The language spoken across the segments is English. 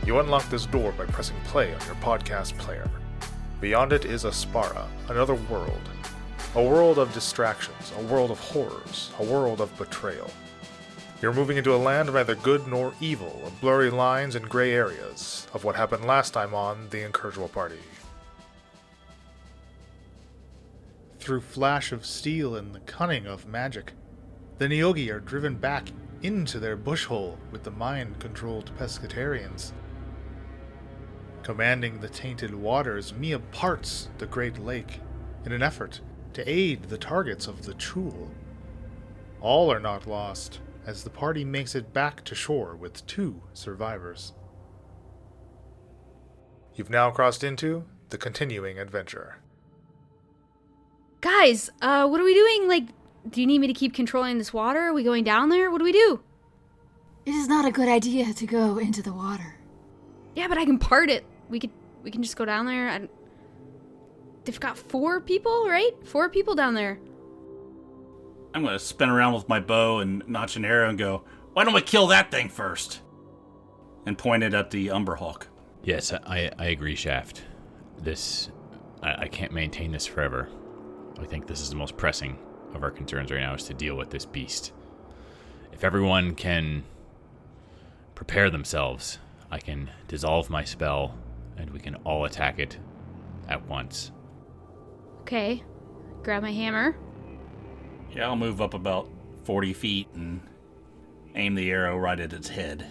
You unlock this door by pressing play on your podcast player. Beyond it is Aspara, another world. A world of distractions, a world of horrors, a world of betrayal. You're moving into a land of neither good nor evil, of blurry lines and gray areas, of what happened last time on the Incorrigible Party. Through flash of steel and the cunning of magic, the Neogi are driven back into their bushhole with the mind-controlled Pescatarians. Commanding the tainted waters, Mia parts the Great Lake in an effort to aid the targets of the Chul. All are not lost, as the party makes it back to shore with 2 survivors. You've now crossed into the continuing adventure. Guys, what are we doing? Do you need me to keep controlling this water? Are we going down there? What do we do? It is not a good idea to go into the water. Yeah, but I can part it. We can just go down there. They've got 4 people, right? 4 people down there. I'm going to spin around with my bow and notch an arrow and go, why don't we kill that thing first? And point it at the Umberhawk. Yes, I agree, Shaft. I can't maintain this forever. I think this is the most pressing of our concerns right now, is to deal with this beast. If everyone can prepare themselves, I can dissolve my spell, and we can all attack it at once. Okay. Grab my hammer. Yeah, I'll move up about 40 feet and aim the arrow right at its head.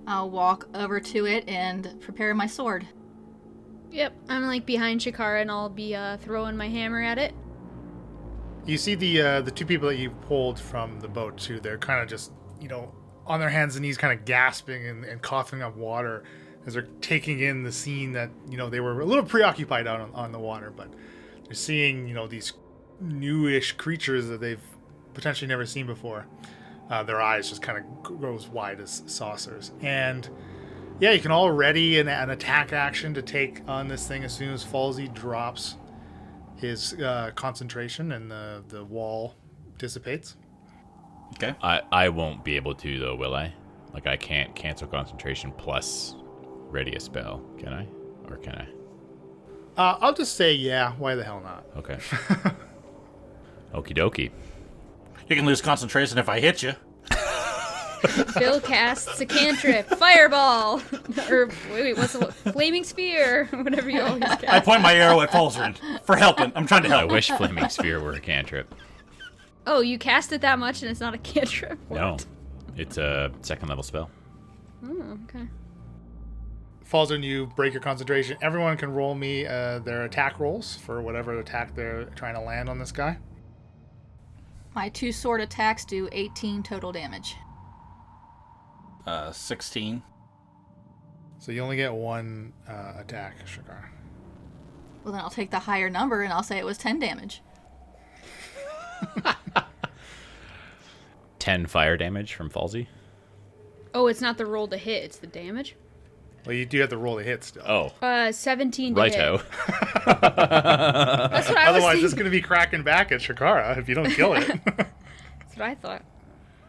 I'll walk over to it and prepare my sword. Yep, I'm behind Shikara and I'll be throwing my hammer at it. You see the 2 people that you pulled from the boat too. They're kind of just, on their hands and knees, kind of gasping and coughing up water as they're taking in the scene that, they were a little preoccupied on the water, but they're seeing, these newish creatures that they've potentially never seen before. Their eyes just kind of go as wide as saucers. And yeah, you can all ready an attack action to take on this thing as soon as Falsey drops his concentration and the wall dissipates. Okay. I won't be able to, though, will I? I can't cancel concentration plus ready a spell, can I? Or can I? I'll just say yeah, why the hell not? Okay. Okie dokie. You can lose concentration if I hit you. Bill casts a cantrip. Fireball! Or, wait, what's the Flaming Sphere? Whatever you always cast. I point my arrow at Falzarin for helping. I'm trying to help. I wish Flaming Sphere were a cantrip. Oh, you cast it that much and it's not a cantrip? What? No. It's a 2nd level spell. Oh, okay. Falzarin, you break your concentration. Everyone can roll me their attack rolls for whatever attack they're trying to land on this guy. My 2 sword attacks do 18 total damage. 16. So you only get 1 attack, Shakar. Well, then I'll take the higher number and I'll say it was 10 damage. 10 fire damage from Falsey. Oh, it's not the roll to hit, it's the damage? Well, you do have to roll a hit still. Oh. 17 to Righto. hit. That's what I was Otherwise, thinking. it's going to be cracking back at Shakara if you don't kill it. That's what I thought.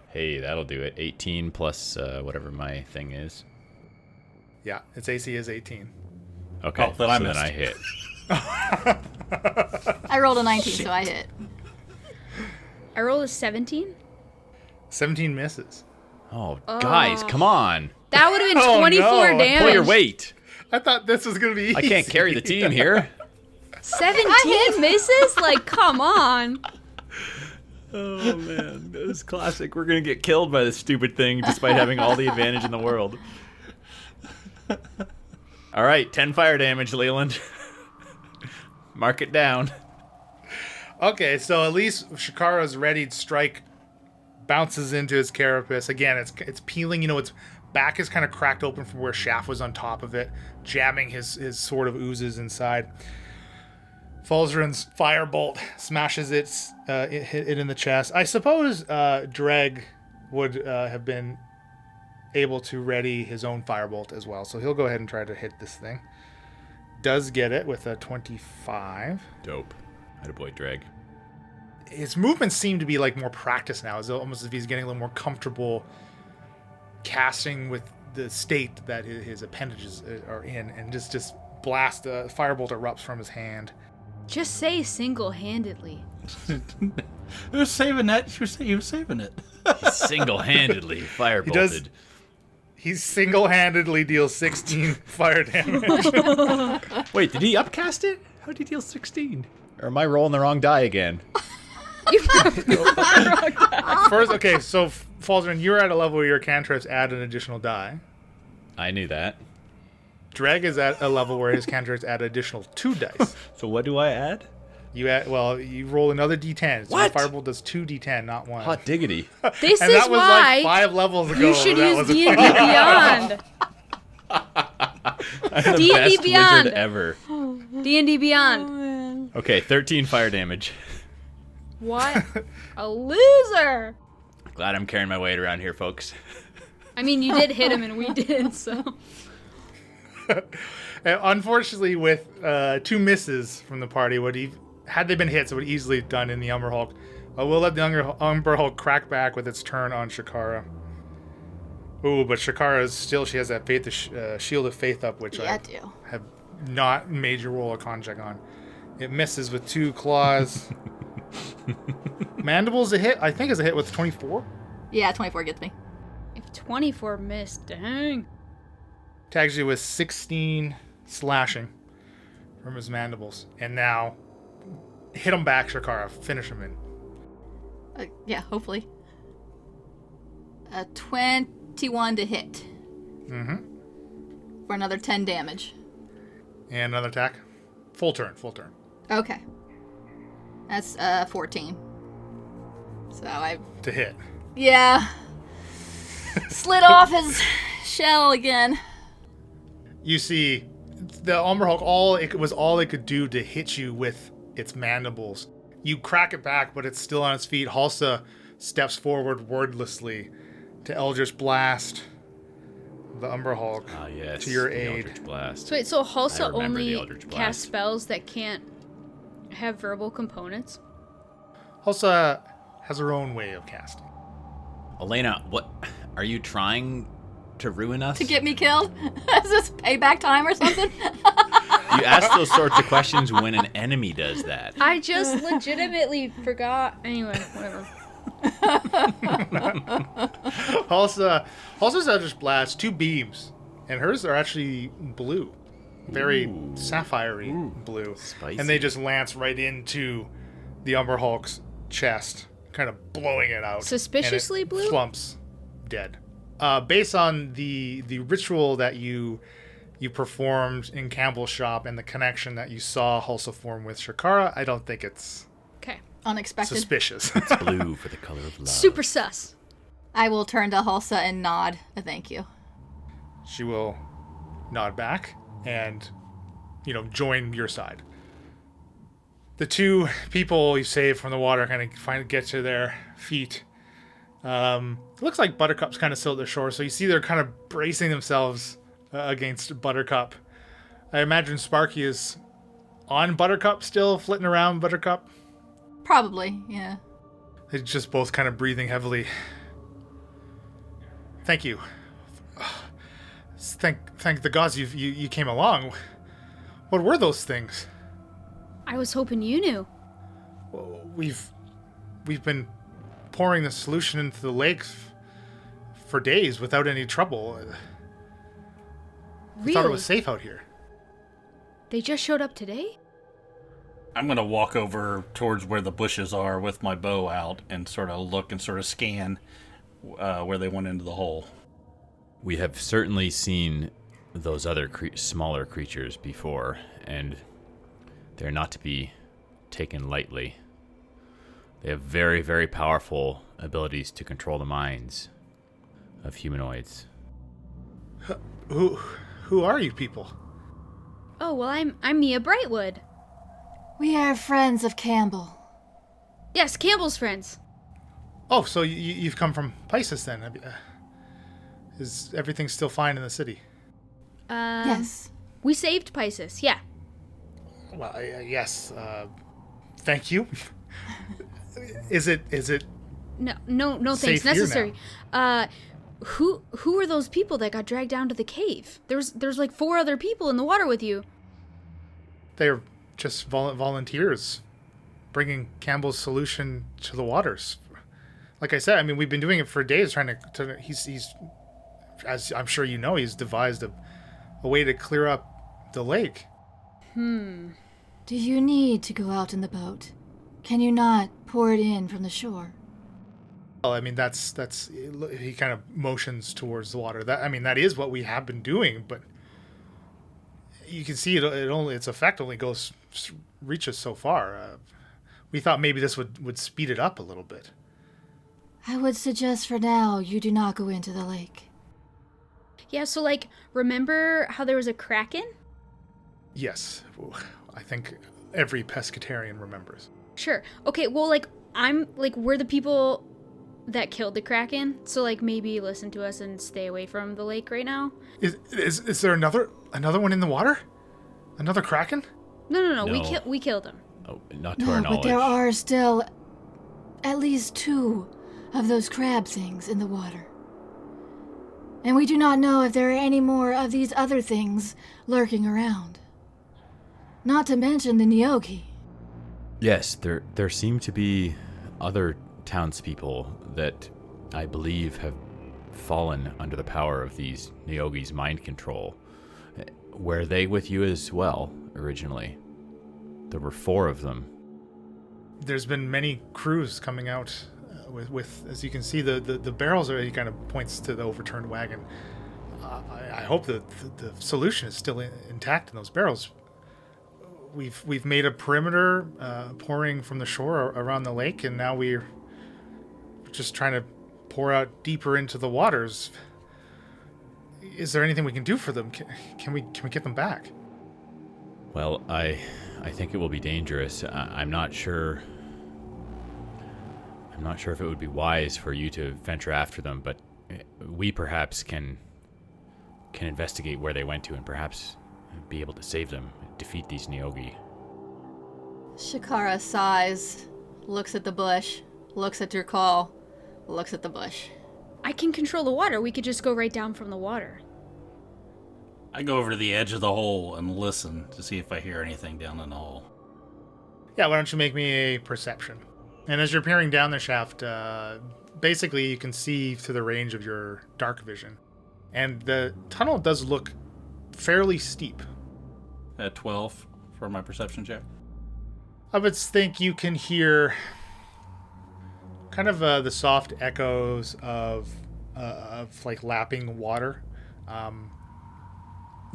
Hey, that'll do it. 18 plus whatever my thing is. Yeah, its AC is 18. Okay, Oh, then I so missed. then I hit. I rolled a 19, so I hit. I rolled a 17? 17 misses. Oh, guys, come on. That would have been Oh, 24 no. damage. Pull your weight. I thought this was going to be easy. I can't carry the team here. 17 misses? Come on. Oh, man. This is classic. We're going to get killed by this stupid thing despite having all the advantage in the world. All right, 10 fire damage, Leland. Mark it down. Okay, so at least Shakara's readied strike bounces into his carapace. Again, it's peeling. Its back is kind of cracked open from where Shaft was on top of it, jamming his sword of oozes inside. Falzarin's firebolt smashes it in the chest. I suppose Dreg would have been able to ready his own firebolt as well, so he'll go ahead and try to hit this thing. Does get it with a 25. Dope. Attaboy, Dreg. His movements seem to be more practice now. It's almost as if he's getting a little more comfortable casting with the state that his appendages are in, and just blast a firebolt erupts from his hand. Just say single-handedly. He was saving that. He was saving it. He single-handedly firebolted. He single-handedly deals 16 fire damage. Wait, did he upcast it? How did he deal 16? Or am I rolling the wrong die again? First, okay, so Falzarin, you're at a level where your cantrips add an additional die. I knew that. Dreg is at a level where his cantrips add additional 2 dice. So what do I add? You roll another d10. So What? Firebolt does 2 d10, not 1. Hot diggity. This and is that was why like 5 levels ago. you should that use was a D&D five. Beyond. I'm the D&D best Beyond. wizard ever. D&D Beyond. Okay, 13 fire damage. What a loser! Glad I'm carrying my weight around here, folks. I mean, you did hit him and we didn't, so... Unfortunately, with 2 misses from the party, had they been hits, it would easily have done in the Umber Hulk. We'll let the Umber Hulk crack back with its turn on Shakara. Ooh, but Shakara she has that Shield of Faith up, which Yeah, I I do. have not made you roll a con check on. It misses with 2 claws. Mandibles a hit, I think is a hit with 24. Yeah, 24 gets me. If 24 missed, dang. Tags you with 16 slashing from his mandibles. And now, hit him back, Shakara. Finish him in. Yeah, hopefully. 21 to hit. Mm-hmm. For another 10 damage. And another attack. Full turn. Okay. That's 14. So To hit. Yeah. Slid off his shell again. You see, the Umber Hulk, all it could do to hit you with its mandibles. You crack it back, but it's still on its feet. Halsa steps forward wordlessly to Eldritch Blast the Umber Hulk Ah, yes. to your the aid. Eldritch Blast. So wait, so I Hulsa remember the only Eldritch Blast. casts spells that can't have verbal components? Halsa has her own way of casting. Elena, what? Are you trying to ruin us? To get me killed? Is this payback time or something? You ask those sorts of questions when an enemy does that. I just legitimately forgot. Anyway, whatever. Halsa's Eldritch Blast, 2 beams, and hers are actually blue. Very sapphire-y blue. Spicy. And they just lance right into the Umber Hulk's chest, kind of blowing it out. Suspiciously and it blue? Slumps dead. Based on the ritual that you performed in Campbell's shop and the connection that you saw Halsa form with Shakara, I don't think it's Okay. Unexpected. suspicious. It's blue for the color of love. Super sus. I will turn to Halsa and nod a thank you. She will nod back and, join your side. The 2 people you saved from the water kind of finally get to their feet. It looks like Buttercup's kind of still at the shore, so you see they're kind of bracing themselves against Buttercup. I imagine Sparky is on Buttercup still, flitting around Buttercup. Probably, yeah. They're just both kind of breathing heavily. Thank you. Thank the gods you came along. What were those things? I was hoping you knew. We've been pouring the solution into the lake for days without any trouble. Really? I thought it was safe out here. They just showed up today? I'm going to walk over towards where the bushes are with my bow out and sort of look and sort of scan where they went into the hole. We have certainly seen those other smaller creatures before, and they're not to be taken lightly. They have very, very powerful abilities to control the minds of humanoids. Who are you people? Oh, well, I'm Mia Brightwood. We are friends of Campbell. Yes, Campbell's friends. Oh, so you've come from Pisces then? Is everything still fine in the city? Yes. We saved Pisces, yeah. Well, yes. Thank you. Is it? No Safe thanks here necessary. who are those people that got dragged down to the cave? There's like 4 other people in the water with you. They're just volunteers bringing Campbell's solution to the waters. Like I said, I mean, we've been doing it for days trying to he's as I'm sure you know, he's devised a way to clear up the lake. Do you need to go out in the boat? Can you not pour it in from the shore? Well, I mean, that's he kind of motions towards the water. That is what we have been doing, but you can see its effect only reaches so far. We thought maybe this would speed it up a little bit. I would suggest for now you do not go into the lake. Yeah, so like, remember how there was a kraken? Yes, I think every pescatarian remembers. Sure. Okay, well, like, we're the people that killed the kraken, so like maybe listen to us and stay away from the lake right now. Is there another one in the water? Another kraken? No. No. We killed him. Oh, not to No, our but knowledge. there are still at least 2 of those crab things in the water. And we do not know if there are any more of these other things lurking around. Not to mention the Neogi. Yes, there seem to be other townspeople that I believe have fallen under the power of these Neogi's mind control. Were they with you as well, originally? There were 4 of them. There's been many crews coming out with as you can see, the barrels are, he kind of points to the overturned wagon. I hope that the solution is still intact in those barrels. We've made a perimeter pouring from the shore around the lake, and now we're just trying to pour out deeper into the waters. Is there anything we can do for them? Can we get them back? Well, I think it will be dangerous. I'm not sure if it would be wise for you to venture after them, but we perhaps can investigate where they went to and perhaps be able to save them, defeat these Neogi. Shakara sighs, looks at the bush, looks at your call, looks at the bush. I can control the water. We could just go right down from the water. I go over to the edge of the hole and listen to see if I hear anything down in the hole. Yeah, why don't you make me a perception? And as you're peering down the shaft, basically you can see through the range of your dark vision. And the tunnel does look fairly steep. At 12 for my perception check. I would think you can hear kind of the soft echoes of like lapping water.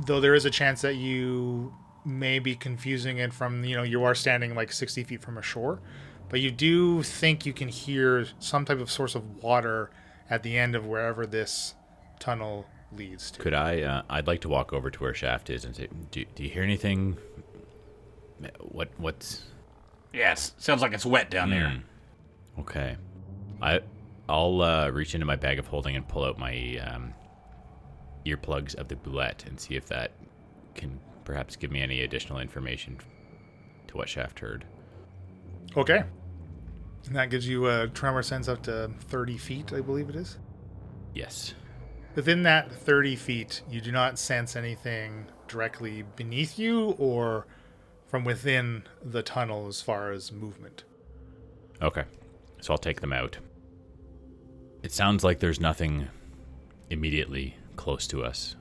Though there is a chance that you may be confusing it from, you are standing like 60 feet from a shore. But you do think you can hear some type of source of water at the end of wherever this tunnel leads to. Could I'd like to walk over to where Shaft is and say, do you hear anything? What's... Yes, sounds like it's wet down there. Okay. I'll reach into my bag of holding and pull out my earplugs of the boulette and see if that can perhaps give me any additional information to what Shaft heard. Okay. And that gives you a tremor sense up to 30 feet, I believe it is. Yes. Within that 30 feet, you do not sense anything directly beneath you or from within the tunnel as far as movement. Okay. So I'll take them out. It sounds like there's nothing immediately close to us.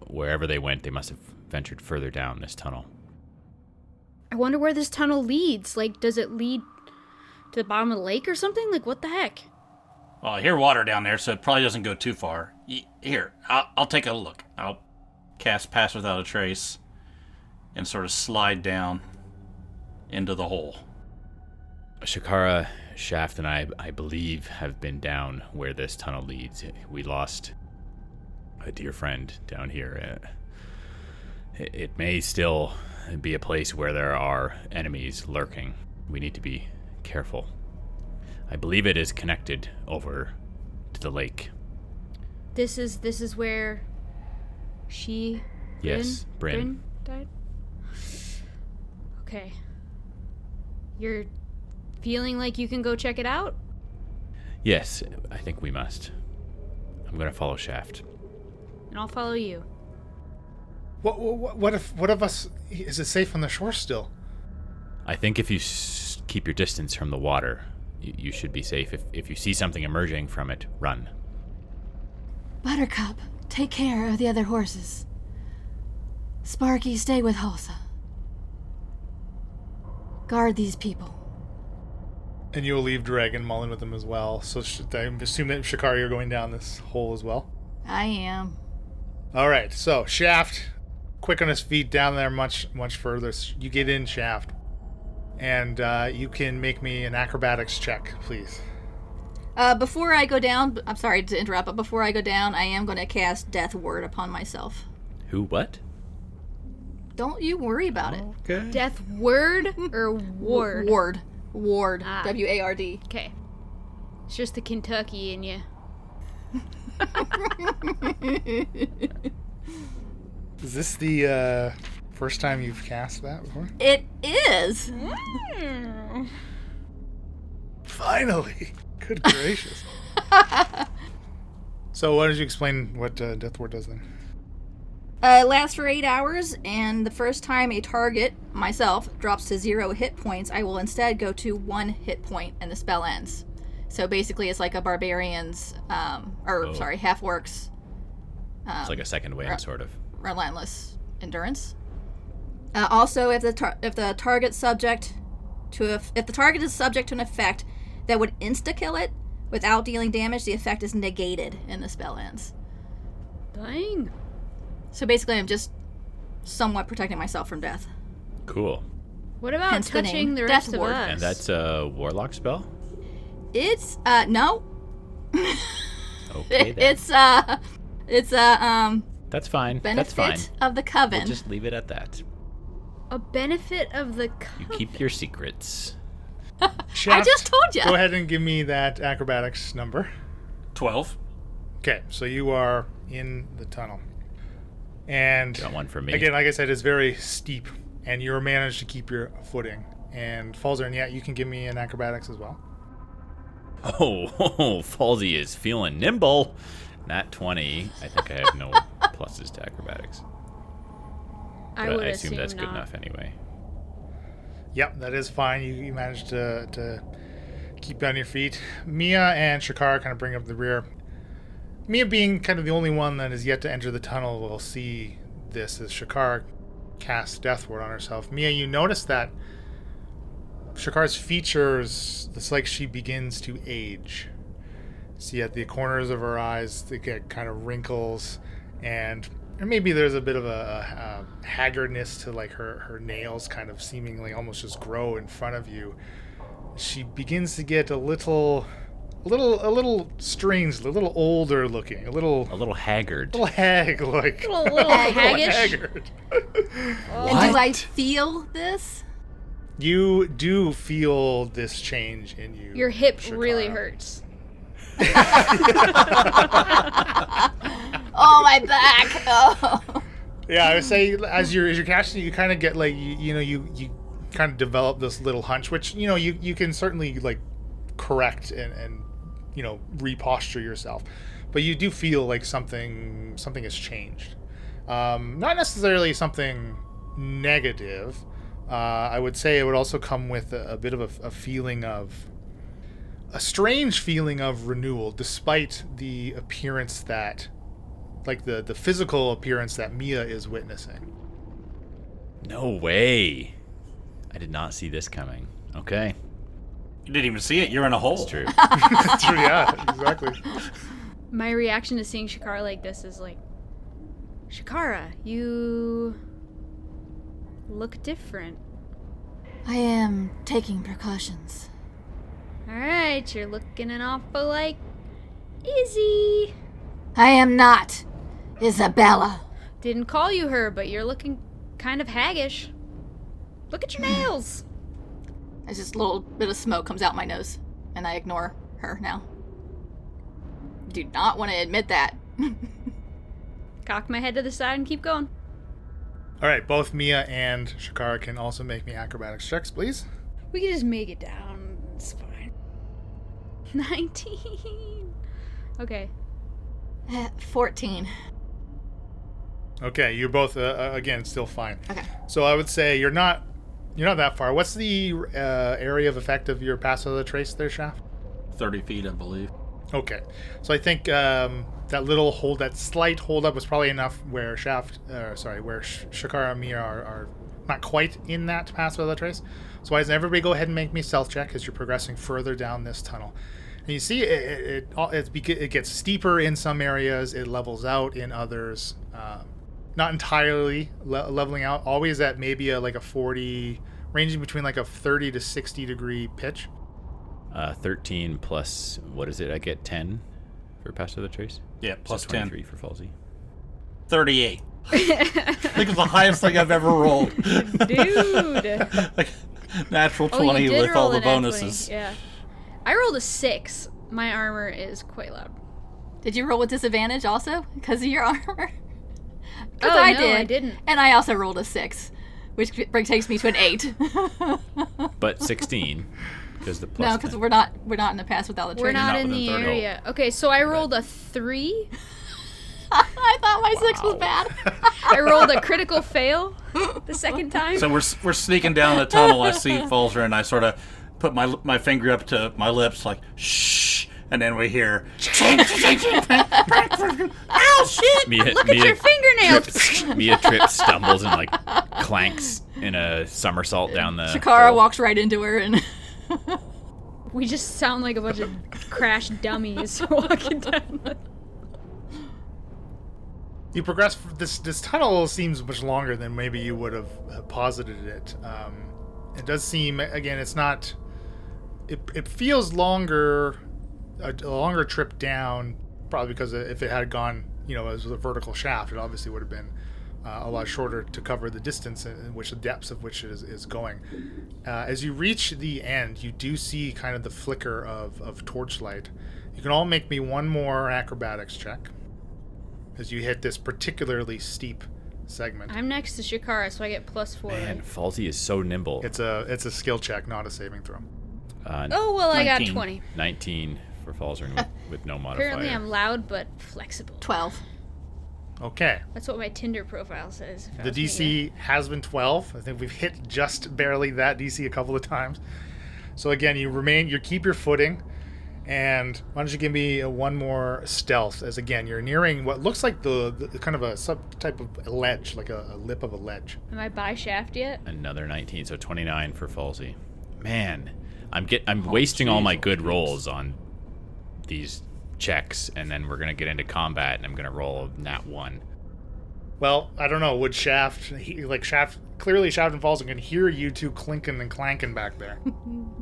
Wherever they went, they must have ventured further down this tunnel. I wonder where this tunnel leads. Like, does it lead to the bottom of the lake or something? Like, what the heck? Well, I hear water down there, so it probably doesn't go too far. Here, I'll take a look. I'll cast Pass Without a Trace and sort of slide down into the hole. Shakara, Shaft, and I believe, have been down where this tunnel leads. We lost a dear friend down here. It may still be a place where there are enemies lurking. We need to be careful. I believe it is connected over to the lake. This is where she... Yes, Bryn died? Okay. You're feeling like you can go check it out? Yes, I think we must. I'm gonna follow Shaft. And I'll follow you. What if us? Is it safe on the shore still? I think if you keep your distance from the water, you should be safe. If you see something emerging from it, run. Buttercup, take care of the other horses. Sparky, stay with Hulsa. Guard these people. And you'll leave Dreg and Mullen with them as well. So I assume that Shakari, you're going down this hole as well. I am. All right. So Shaft, quick on his feet, down there much further. You get in, Shaft, and you can make me an acrobatics check, please. Before I go down, I'm sorry to interrupt, but before I go down, I am going to cast Death Ward upon myself. Who? What? Don't you worry about it. Okay. Death word or ward? Ward. Ah. W-A-R-D. Okay. It's just the Kentucky in you. Is this the first time you've cast that before? It is. Finally! Good gracious. So why don't you explain what Death Ward does then? It lasts for 8 hours, and the first time a target, myself, drops to 0 hit points, I will instead go to 1 hit point, and the spell ends. So basically, it's like a barbarian's, half-orcs. It's like a second wind, sort of. Relentless endurance. Also, if the target is subject to an effect that would insta-kill it without dealing damage, the effect is negated, and the spell ends. Dang. So basically, I'm just somewhat protecting myself from death. Cool. What about Hence the touching name, the Death rest of Ward. us? And that's a warlock spell? It's no. Okay, then. It's a That's fine. benefit That's fine. of the coven. We'll just leave it at that. A benefit of the You keep your secrets. Shaft, I just told you. Go ahead and give me that acrobatics number. 12. Okay, so you are in the tunnel. And Got one for me. again, like I said, it's very steep, and you managed to keep your footing. And Falzer, and yeah, you can give me an acrobatics as well. Oh, Falsey is feeling nimble. Nat 20. I think I have no pluses to acrobatics. I But would I assume that's good not. enough anyway. Yep, that is fine. You managed to keep on your feet. Mia and Shakar kind of bring up the rear. Mia, being kind of the only one that is yet to enter the tunnel, will see this as Shakar casts Death Ward on herself. Mia, you notice that Shakar's features, it's like she begins to age. See at the corners of her eyes, they get kind of wrinkles, and maybe there's a bit of a haggardness to like her nails kind of seemingly almost just grow in front of you. She begins to get a little strange, a little older looking, a little haggard. hag like. A little haggish. Haggard. And do I feel this? You do feel this change in you. Your hip Shakara. really hurts. Oh, my back. Oh. Yeah, I would say as you're casting, you kind of get like you kind of develop this little hunch, which you can certainly like correct and reposture yourself, but you do feel like something has changed. Not necessarily something negative. I would say it would also come with a bit of a feeling of a strange feeling of renewal, despite the appearance that, like the physical appearance that Mia is witnessing. No way. I did not see this coming. Okay. You didn't even see it. You're in a hole. That's true. True, yeah, exactly. My reaction to seeing Shakara like this is like, Shakara, you look different. I am taking precautions. Alright, you're looking an awful like Izzy. I am not Isabella. Didn't call you her, but you're looking kind of haggish. Look at your nails. There's just a little bit of smoke comes out my nose, and I ignore her now. Do not want to admit that. Cock my head to the side and keep going. All right, both Mia and Shakara can also make me acrobatics checks, please. We can just make it down. It's fine. 19. Okay. 14. Okay, you're both again still fine. Okay. So I would say you're not that far. What's the area of effect of your pass without a trace there, Shaft? 30 feet, I believe. Okay, so I think that slight hold up was probably enough where Shakara and Mia are not quite in that pass without a trace. So why doesn't everybody go ahead and make me stealth check as you're progressing further down this tunnel? And you see it gets steeper in some areas, it levels out in others. Not entirely leveling out, always at maybe a 40, ranging between like a 30 to 60 degree pitch. 13 plus, what is it? I get 10 for Pass Without a Trace? Yeah, plus so 10. 23 for Falsey. 38. I think it's the highest thing I've ever rolled. Dude. Like, natural Oh, you 20 did with all roll the a nat 20, bonuses. Yeah. I rolled a 6. My armor is quite loud. Did you roll with disadvantage also because of your armor? Oh, I no, did. I didn't. And I also rolled a 6, which takes me to an 8. But 16, because the plus No, because 10. we're not in the pass without the We're trace. not not in within the 30. area. Okay, so I rolled a 3. I thought my 6 was bad. I rolled a critical fail the second time. So we're sneaking down the tunnel. I see Falzer, and I sort of put my finger up to my lips, like, shh. And then we hear, ow, shit! Look at your fingernails. Mia trips, stumbles, and clanks in a somersault down the Shakara hole. walks right into her and We just sound like a bunch of crashed dummies walking down the... You progress. This tunnel seems much longer than maybe you would have posited it. It does seem, again, it's not. It feels longer, a longer trip down, probably because if it had gone, as a vertical shaft, it obviously would have been a lot shorter to cover the distance in which the depths of which it is going. As you reach the end, you do see kind of the flicker of torchlight. You can all make me one more acrobatics check as you hit this particularly steep segment. I'm next to Shakara, so I get +4. Man, Right? Falsey is so nimble. It's a skill check, not a saving throw. Oh, well, I got 19. 20. 19 for Falzer with no modifier. Apparently I'm loud but flexible. 12. Okay. That's what my Tinder profile says. if I The was meeting DC has been 12. I think we've hit just barely that DC a couple of times. So again, you keep your footing, and why don't you give me one more stealth? As again, you're nearing what looks like the kind of a type of ledge, like a lip of a ledge. Am I by shaft yet? Another 19, so 29 for Falsey. Man, I'm wasting all my good rolls on these checks, and then we're gonna get into combat, and I'm gonna roll a nat 1. Well, I don't know. Would Shaft, clearly Shaft and Falls can hear you two clinking and clanking back there.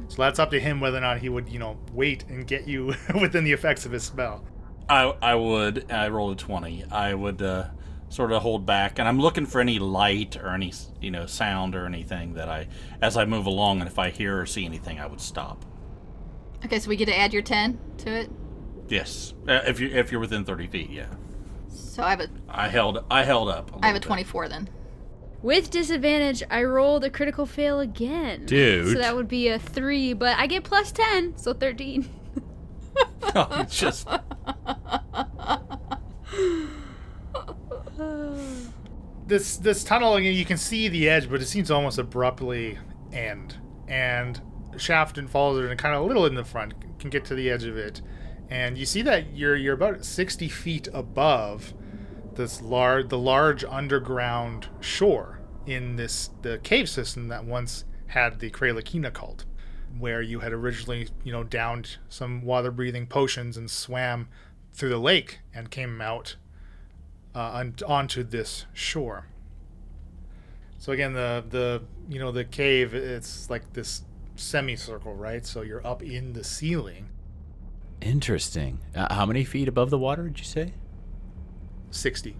So that's up to him whether or not he would, wait and get you within the effects of his spell. I would. I rolled a 20. I would sort of hold back, and I'm looking for any light or any sound or anything that as I move along, and if I hear or see anything, I would stop. Okay, so we get to add your 10 to it. Yes, if you're within 30 feet, yeah. So I held up. have a little bit. 24 then. With disadvantage, I rolled a critical fail again. Dude. So that would be a 3, but I get +10, so 13. Oh, it's just This tunnel, you can see the edge, but it seems to almost abruptly end. And Shaft and Falls are kind of a little in the front, can get to the edge of it. And you see that you're about 60 feet above the large underground shore in the cave system that once had the Kralakina cult, where you had originally, downed some water-breathing potions and swam through the lake and came out onto this shore. So again, the cave, it's like this semicircle, right? So you're up in the ceiling. Interesting. How many feet above the water did you say? 60.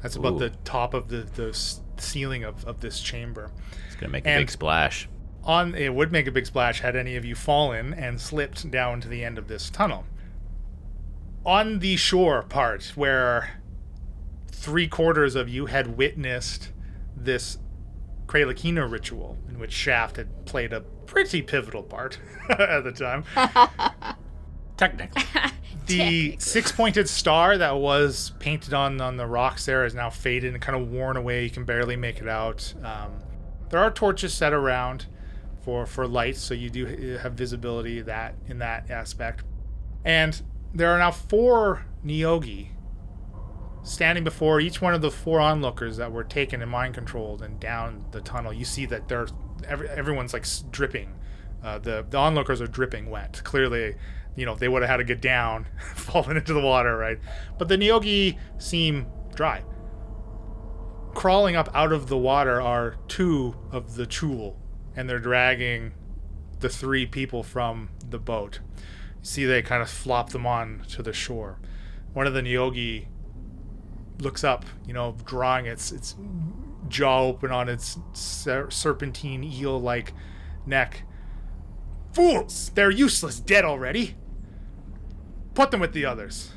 That's about Ooh. the top of the ceiling of this chamber. It's gonna make a And big splash. It would make a big splash had any of you fallen and slipped down to the end of this tunnel. On the shore part, where 3/4 of you had witnessed this Kralakina ritual, in which Shaft had played a pretty pivotal part at the time. Technically. The six-pointed star that was painted on the rocks there is now faded and kind of worn away. You can barely make it out. There are torches set around for light, so you do have visibility in that aspect. And there are now 4 Neogi standing before each one of the 4 onlookers that were taken and mind-controlled and down the tunnel. You see that everyone's like dripping. The onlookers are dripping wet. Clearly, they would have had to get down, fallen into the water, right? But the Neogi seem dry. Crawling up out of the water are 2 of the Chul, and they're dragging the 3 people from the boat. You see they kind of flop them on to the shore. One of the Neogi looks up, drawing its jaw open on its serpentine eel-like neck. Fools! They're useless, dead already. Put them with the others.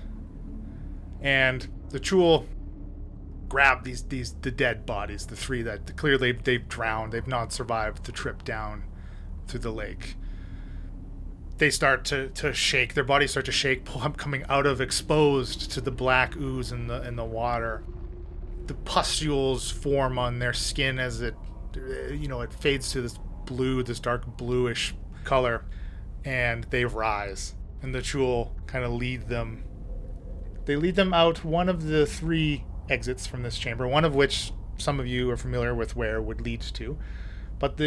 And the Chul grab the dead bodies, the 3 that clearly they've drowned. They've not survived the trip down through the lake. They start to shake. Their bodies start to shake, coming out of exposed to the black ooze in the water. The pustules form on their skin as it fades to this dark bluish color, and they rise. And the Chul kind of lead them. They lead them out one of the 3 exits from this chamber, one of which some of you are familiar with where would lead to. But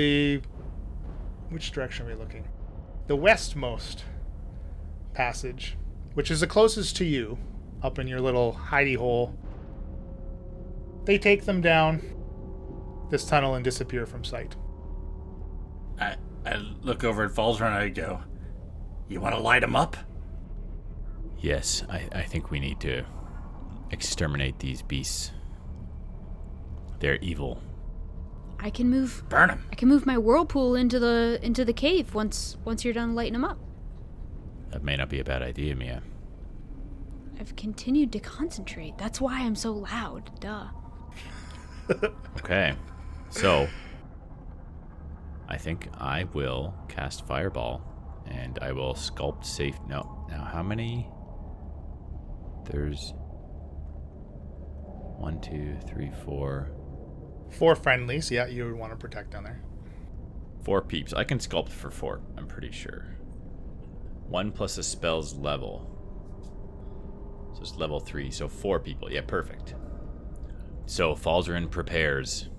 which direction are we looking? The westmost passage, which is the closest to you, up in your little hidey hole. They take them down this tunnel and disappear from sight. I look over at Falzer and I go, "You want to light them up?" Yes, I think we need to exterminate these beasts. They're evil. I can move. Burn them. I can move my whirlpool into the cave once you're done lighting them up. That may not be a bad idea, Mia. I've continued to concentrate. That's why I'm so loud. Duh. Okay, so I think I will cast Fireball, and I will sculpt safe. No, now how many? There's 1, 2, 3, 4. 4 friendlies, yeah, you would want to protect down there. 4 peeps. I can sculpt for 4, I'm pretty sure. 1 plus a spell's level. So it's level 3, so 4 people. Yeah, perfect. So Falzarin prepares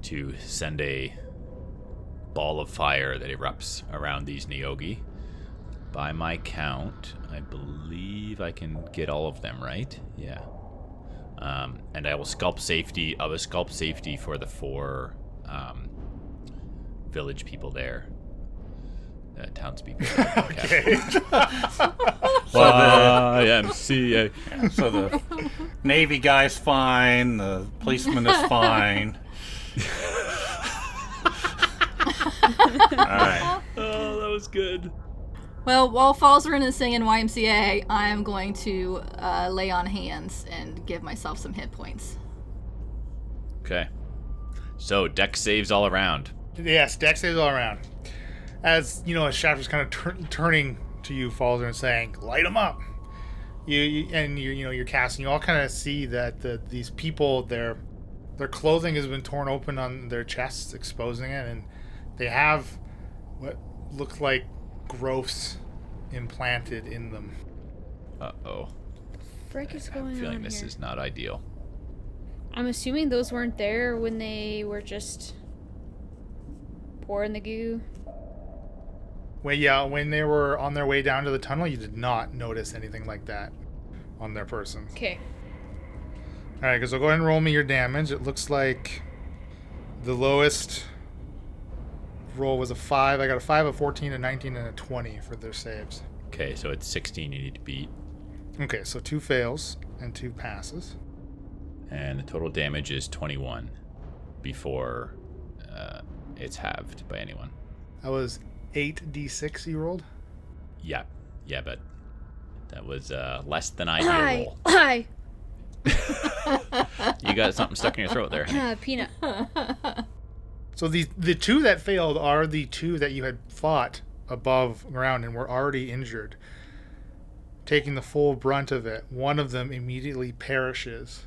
to send a ball of fire that erupts around these Neogi. By my count, I believe I can get all of them, right? Yeah. And I will sculpt safety. I will sculpt safety for the 4 village people townspeople. Okay. YMCA. So the Navy guy's fine. The policeman is fine. All right. Oh, that was good. Well, while Falzarin is singing YMCA, I am going to lay on hands and give myself some hit points. Okay. So, dex saves all around. Yes, dex saves all around. As Shaft is kind of turning to you, Falzer, and saying, "Light them up." You're casting. You all kind of see that these people, their clothing has been torn open on their chests, exposing it, and they have what look like growths implanted in them. Uh-oh. Frick is going on I'm feeling this here? is not ideal. I'm assuming those weren't there when they were just pouring the goo. When they were on their way down to the tunnel, you did not notice anything like that on their persons. Okay. All right, so go ahead and roll me your damage. It looks like the lowest roll was a 5. I got a 5, a 14, a 19, and a 20 for their saves. Okay, so it's 16 you need to beat. Okay, so 2 fails and 2 passes. And the total damage is 21 before it's halved by anyone. That was 8d6 you rolled? Yeah, but that was less than ideal roll. Hi. You got something stuck in your throat there. Peanut. So the 2 that failed are the 2 that you had fought above ground and were already injured. taking the full brunt of it. One of them immediately perishes.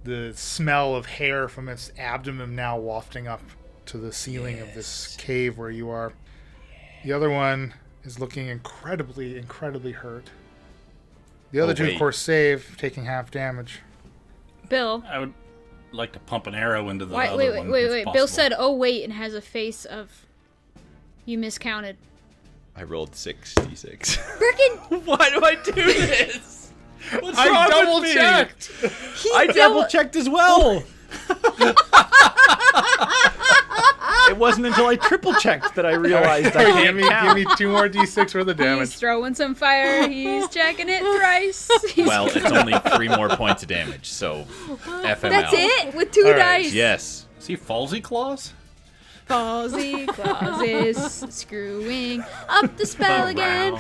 The smell of hair from its abdomen now wafting up to the ceiling of this cave where you are. The other one is looking incredibly, incredibly hurt. The other two, of course, save, taking half damage. Bill. I would like to pump an arrow into the Wait, other wait, one. wait, if wait. possible. Bill said, "Oh wait," and has a face of. You miscounted. I rolled 6d6. Frickin' Why do I do this? What's I wrong double with me? checked. I double checked as well. It wasn't until I triple checked that I realized I can't Give me 2 more d6 worth of He's damage. throwing some fire. He's checking it thrice. Well, it's only 3 more points of damage, so FML. That's it? With 2 All right. dice? Yes. See Falsey Claws? Falsey clauses screwing up the spell again.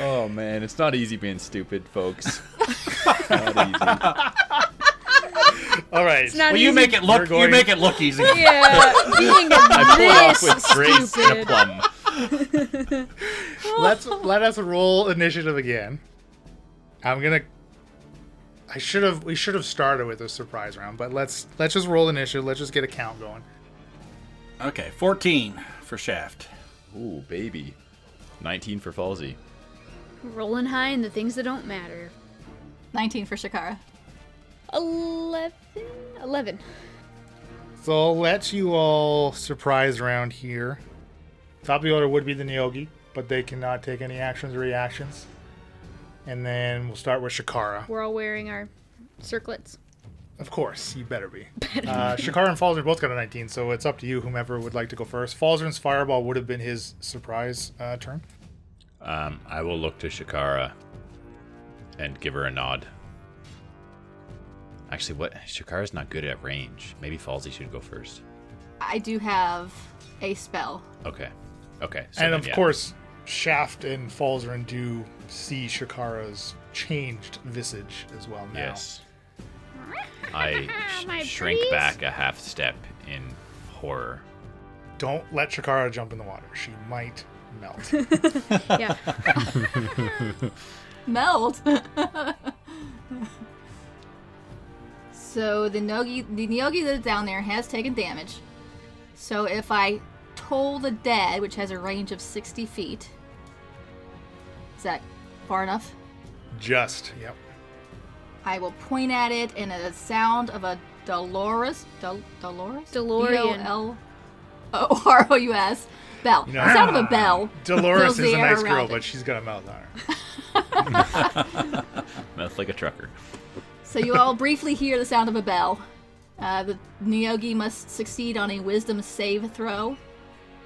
Oh man, it's not easy being stupid, folks. Not easy. All right. It's not Well, easy. you make it look. going- You make it look easy. Yeah, being I pull it off this with grace stupid. and a plum. Let us roll initiative again. We should have started with a surprise round, but let's just roll initiative. Let's just get a count going. Okay, 14 for Shaft. Ooh, baby. 19 for Falsey. Rolling high in the things that don't matter. 19 for Shakara. 11. So I'll let you all surprise round here. Top of the order would be the Neogi, but they cannot take any actions or reactions. And then we'll start with Shakara. We're all wearing our circlets. Of course, you better be. Shakara and Falzer both got a 19, so it's up to you, whomever would like to go first. Falzer's Fireball would have been his surprise turn. I will look to Shakara and give her a nod. Actually, what? Shakara's not good at range. Maybe Falsey should go first. I do have a spell. Okay. Okay. So And then, of yeah. course, Shaft and Falzer do see Shakara's changed visage as well now. Yes. I My shrink breeze. back a half step in horror. Don't let Shakara jump in the water. She might melt. Yeah. Melt. So the Neogi that's down there has taken damage. So if I toll the dead, which has a range of 60 feet, is that far enough? Yep. I will point at it in a sound of a Dolores? DeLorean. DeLorean bell. You know, The sound of a bell. Dolores fills is the a air nice girl, around it. but she's got a mouth on her. Mouth like a trucker. So you all briefly hear the sound of a bell. The Neogi must succeed on a wisdom save throw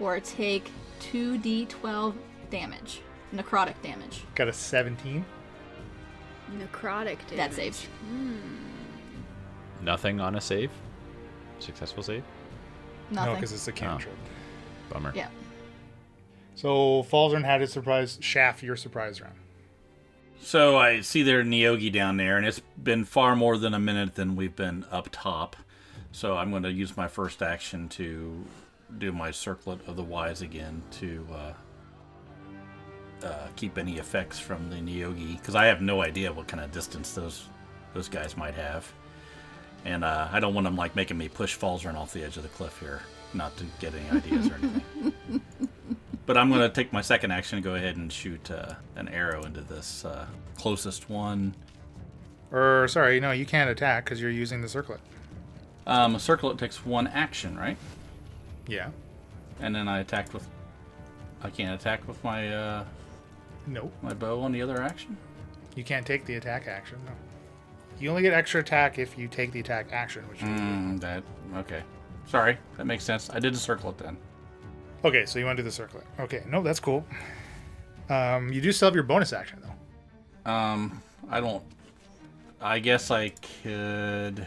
or take 2d12 damage. Necrotic damage. Got a 17. Necrotic damage. That saves. Nothing on a save? Successful save? No, Nothing. because it's a cantrip. Bummer. Yeah. So Falzern had his surprise. Shaft, your surprise round. So I see their Neogi down there, and it's been far more than a minute than we've been up top. So I'm going to use my first action to do my Circlet of the Wise again to keep any effects from the Neogi, because I have no idea what kind of distance those guys might have. And I don't want them like making me push Falzern off the edge of the cliff here, not to get any ideas or anything. But I'm going to take my second action and go ahead and shoot an arrow into this closest one. Or, sorry, no, you can't attack because you're using the circlet. A circlet takes one action, right? Yeah. And then I attacked with... I can't attack with my Nope. my bow on the other action? You can't take the attack action, no. You only get extra attack if you take the attack action, which you Okay. Sorry, that makes sense. I did a circlet then. Okay, so you want to do the circlet. Okay, no, that's cool. You do still have your bonus action, though. I don't... I guess I could...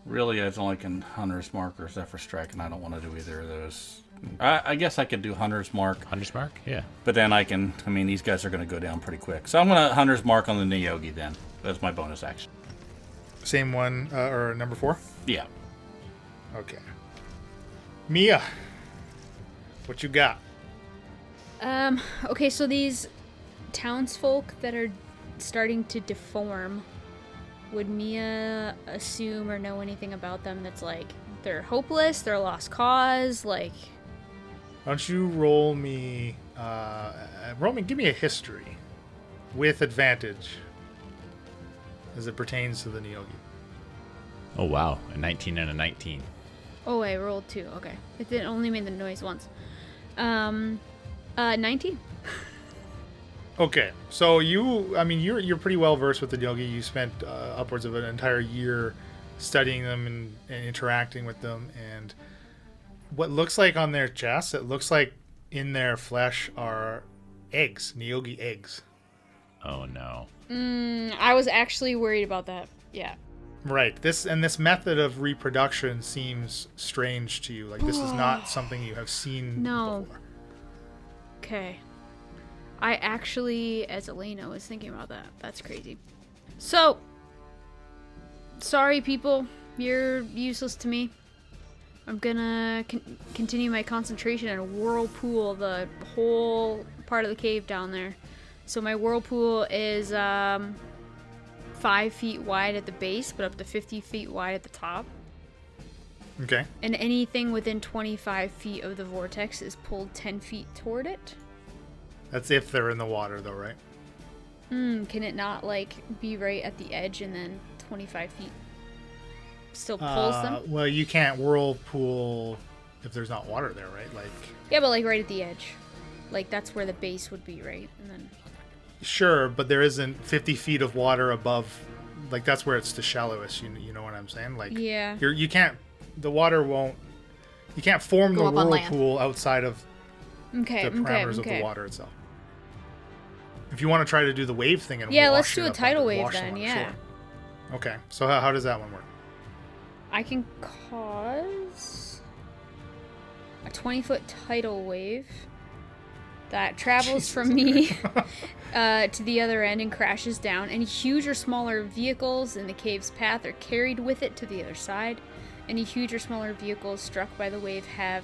Really, I only can Hunter's Mark or Zephyr Strike, and I don't want to do either of those. I guess I could do Hunter's Mark. Hunter's Mark? Yeah. But then I can... I mean, these guys are going to go down pretty quick. So I'm going to Hunter's Mark on the Neogi then. That's my bonus action. Same one, or number 4? Yeah. Okay. Mia, what you got? Okay, so these townsfolk that are starting to deform, would Mia assume or know anything about them that's like, they're hopeless, they're a lost cause, like... Why don't you roll me, give me a history with advantage as it pertains to the Neogi. Oh, wow. A 19 and a 19. Oh, I rolled 2, okay. It didn't only made the noise once. 19. Okay, so you're pretty well versed with the Neogi. You spent upwards of an entire year studying them and interacting with them, and what looks like on their chests, it looks like in their flesh are eggs, Neogi eggs. Oh, no. I was actually worried about that. Yeah. Right. This method of reproduction seems strange to you. Like, this is not something you have seen before. Okay. I actually, as Elena, was thinking about that. That's crazy. So, sorry, people. You're useless to me. I'm gonna continue my concentration and whirlpool the whole part of the cave down there. So my whirlpool is 5 feet wide at the base, but up to 50 feet wide at the top. Okay. And anything within 25 feet of the vortex is pulled 10 feet toward it. That's if they're in the water, though, right? Can it not, like, be right at the edge and then 25 feet still pulls them? Well, you can't whirlpool if there's not water there, right? Like. Yeah, but, like, right at the edge. Like, that's where the base would be, right? And then... Sure, but there isn't 50 feet of water above. Like, that's where it's the shallowest, you know what I'm saying? Like, yeah. You can't, the water won't, you can't form Go the up on land. whirlpool outside of the parameters of the water itself. If you want to try to do the wave thing and let's do a tidal wave then, yeah. Sure. Okay, so how does that one work? I can cause a 20-foot tidal wave that travels from me to the other end and crashes down. Any huge or smaller vehicles in the cave's path are carried with it to the other side. Any huge or smaller vehicles struck by the wave have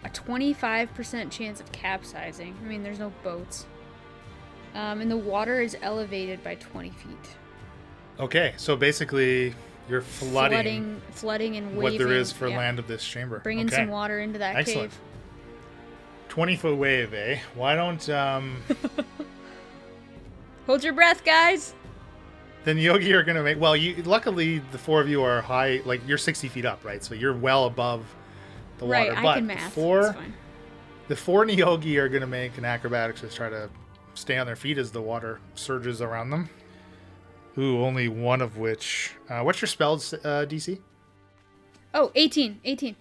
a 25% chance of capsizing. I mean, there's no boats. And the water is elevated by 20 feet. Okay, so basically you're flooding and waving. What there is for land of this chamber. Bringing some water into that Excellent. cave. 20-foot wave, eh? Why don't, Hold your breath, guys! Then Yogi are gonna make... Well, luckily, the four of you are high... Like, you're 60 feet up, right? So you're well above the water. Right, I but can math. The four Neogi are gonna make an acrobatics to try to stay on their feet as the water surges around them. Ooh, only one of which... what's your spell's DC? Oh, 18.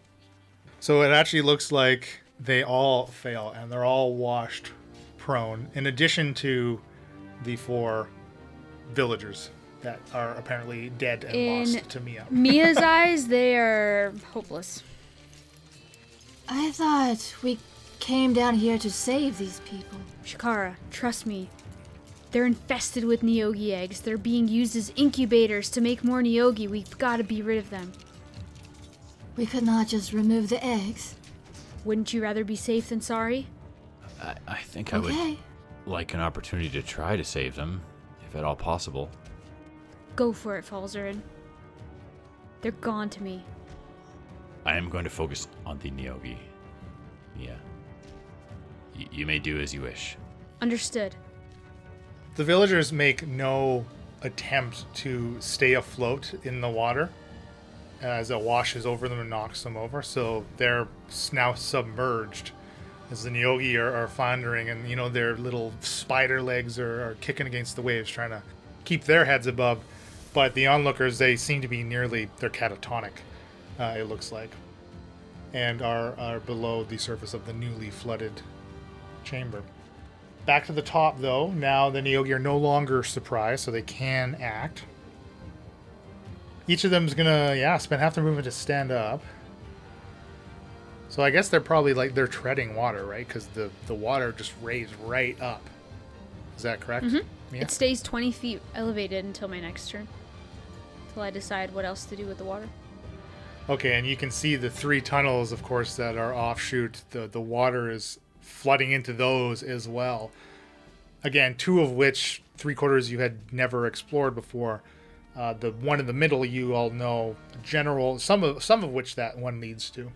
So it actually looks like they all fail, and they're all washed prone, in addition to the 4 villagers that are apparently dead and lost to Mia. Mia's eyes, they are hopeless. I thought we came down here to save these people. Shikara, trust me. They're infested with Neogi eggs. They're being used as incubators to make more Neogi. We've got to be rid of them. We could not just remove the eggs. Wouldn't you rather be safe than sorry? I think I would like an opportunity to try to save them, if at all possible. Go for it, Falzarin. They're gone to me. I am going to focus on the Neogi. Yeah. You may do as you wish. Understood. The villagers make no attempt to stay afloat in the water as it washes over them and knocks them over. So they're now submerged as the Neogi are floundering, and their little spider legs are kicking against the waves, trying to keep their heads above. But the onlookers, they seem to be they're catatonic, it looks like, and are below the surface of the newly flooded chamber. Back to the top, though. Now the Neogi are no longer surprised, so they can act. Each of them's gonna, spend half their movement to stand up. So I guess they're probably they're treading water, right? Because the water just raised right up. Is that correct? Mm-hmm. Yeah. It stays 20 feet elevated until my next turn. Until I decide what else to do with the water. Okay, and you can see the 3 tunnels, of course, that are offshoot. The water is flooding into those as well. Again, 2 of which 3/4 you had never explored before. The one in the middle, you all know general, some of which that one leads to,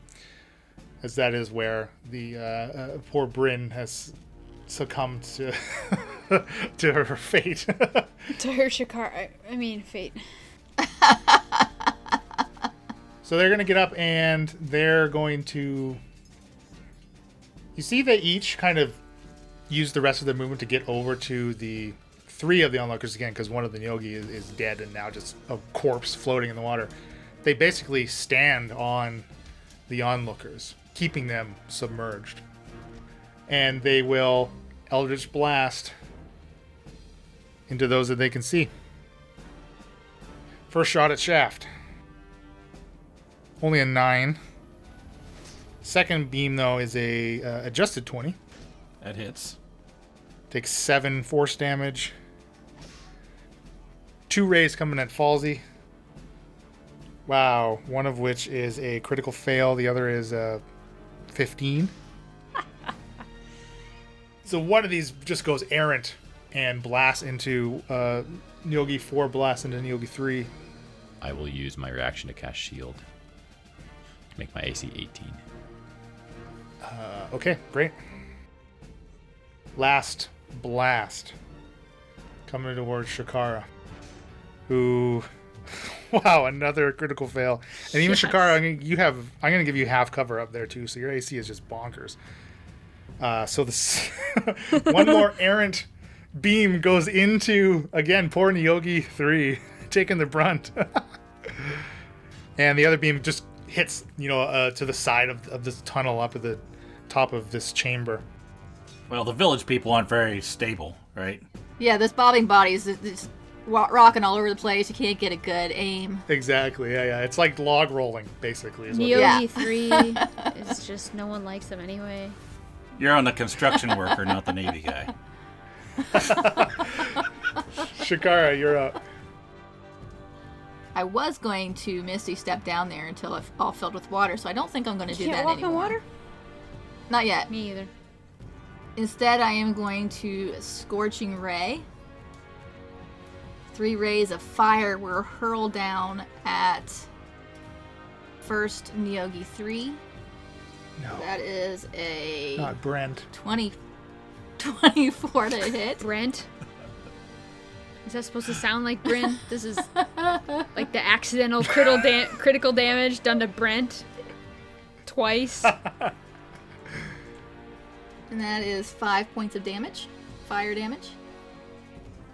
as that is where the poor Bryn has succumbed to to her fate. To her Shakar. I mean, fate. So they're going to get up and they're going to... You see they each kind of use the rest of their movement to get over to the 3 of the onlookers again, because one of the Neogi is dead and now just a corpse floating in the water. They basically stand on the onlookers, keeping them submerged. And they will Eldritch Blast into those that they can see. First shot at Shaft. Only a 9. Second beam, though, is a adjusted 20. That hits. Takes 7 force damage. 2 rays coming at Falsey. Wow. One of which is a critical fail. The other is 15. So one of these just goes errant and blasts into Neogi 4, blasts into Neogi 3. I will use my reaction to cast Shield. Make my AC 18. Okay, great. Last blast. Coming towards Shakara. Who... Wow, another critical fail. And even Shakara, I'm going to give you half cover up there too, so your AC is just bonkers. So this one more errant beam goes into, again, poor Neogi 3, taking the brunt. And the other beam just hits, to the side of this tunnel up at the top of this chamber. Well, the village people aren't very stable, right? Yeah, this bobbing body is rocking all over the place. You can't get a good aim. Exactly, yeah. It's like log rolling, basically. Is what Neogi 3 is just, no one likes them anyway. You're on the construction worker, not the Navy guy. Shakara, you're up. I was going to Misty Step down there until it's all filled with water, so I don't think I'm going to do You that can't walk anymore. on water? Not yet. Me either. Instead, I am going to Scorching Ray. 3 rays of fire were hurled down at first Neogi 3. No, That is a not Brent. 24 to hit. Brent? Is that supposed to sound like Brent? This is like the accidental critical damage done to Brent twice. And that is 5 points of damage. Fire damage.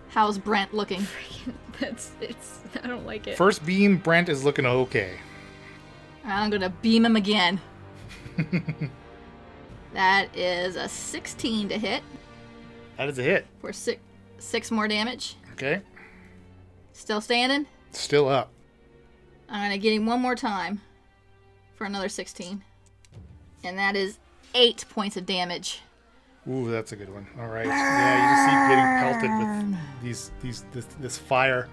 How's Brent looking? I don't like it. First beam, Brent is looking okay. I'm gonna beam him again. That is a 16 to hit That is a hit. for 6 more damage. Okay. Still standing? Still up. I'm gonna get him one more time for another 16. And that is 8 points of damage. Ooh, that's a good one. All right. Yeah, you just see getting pelted with this fire,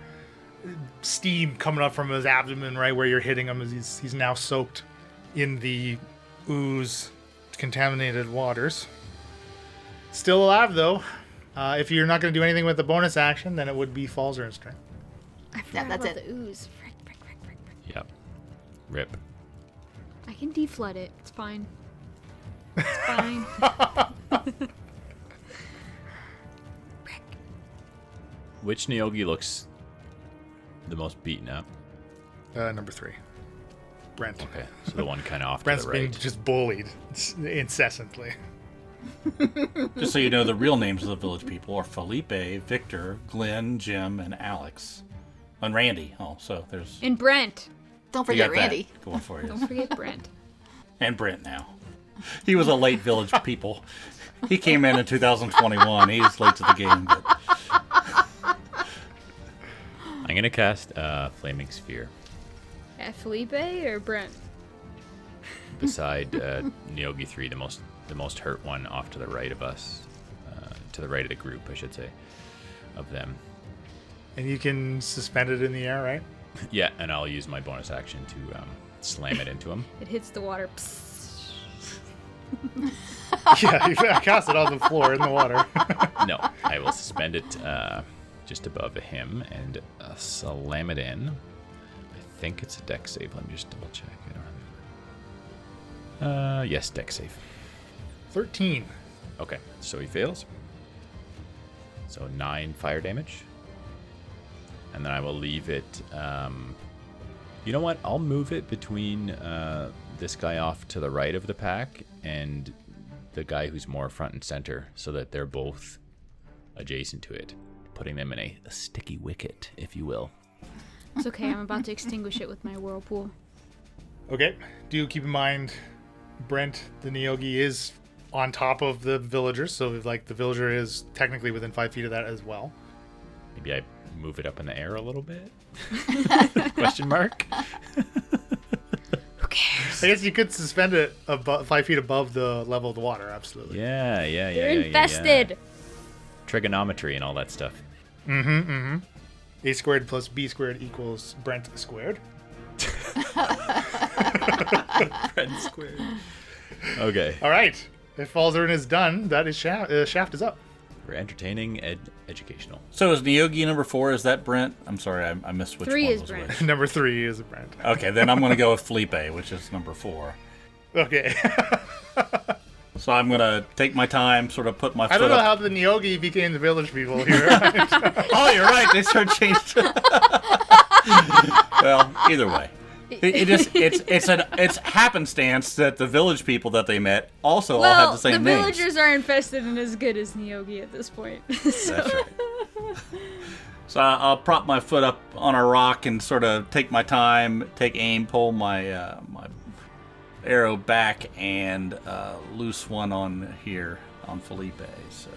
steam coming up from his abdomen, right where you're hitting him, as he's now soaked in the ooze, contaminated waters. Still alive though. If you're not going to do anything with the bonus action, then it would be Falzern's turn. I forgot that's about it. the ooze. Frick. Yep. Rip. I can deflood it. It's fine. It's fine. Which Neogi looks the most beaten up? Number 3. Brent. Okay, so the one kind of off Brent's to the being right. just bullied incessantly. Just so you know, the real names of the village people are Felipe, Victor, Glenn, Jim, and Alex. And Randy. Oh, so there's... And Brent. Don't you forget got that Randy. going for you. Don't forget Brent. And Brent now. He was a late village people. He came in 2021. He was late to the game, but... I'm gonna cast Flaming Sphere At Felipe or Brent? beside Neogi 3, the most hurt one off to the right of us, to the right of the group, I should say, of them. And you can suspend it in the air, right? Yeah, and I'll use my bonus action to slam it into him. It hits the water. Psst. Yeah, you cast it on the floor in the water. No, I will suspend it just above him and slam it in. I think it's a dex save. Let me just double check. I don't have it. Yes, dex save. 13. Okay, so he fails. So 9 fire damage. And then I will leave it. You know what? I'll move it between this guy off to the right of the pack and the guy who's more front and center so that they're both adjacent to it, putting them in a sticky wicket, if you will. It's okay, I'm about to extinguish it with my whirlpool. Okay. Do keep in mind, Brent, the Neogi, is on top of the villagers, so like the villager is technically within 5 feet of that as well. Maybe I move it up in the air a little bit? Question mark? Who cares? I guess you could suspend it 5 feet above the level of the water, absolutely. Yeah. They're infested. Trigonometry and all that stuff. A squared plus B squared equals Brent squared. Brent squared. Okay. All right. If Falzarin is done, that is Shaft is up. We're entertaining, educational. So is Neogi number 4? Is that Brent? I'm sorry, I missed which 3 one is was Brent. which. Number 3 is Brent. Okay, then I'm going to go with Felipe, which is number 4. Okay. So I'm going to take my time, sort of put my foot I don't know up. how the Neogi became the village people here. Oh, you're right. They sort of changed. Well, either way, it's happenstance that the village people that they met also all had the same names. Villagers are infested and as good as Neogi at this point. So. That's right. So I'll prop my foot up on a rock and sort of take my time, take aim, pull my my arrow back, and loose one on here on Felipe. So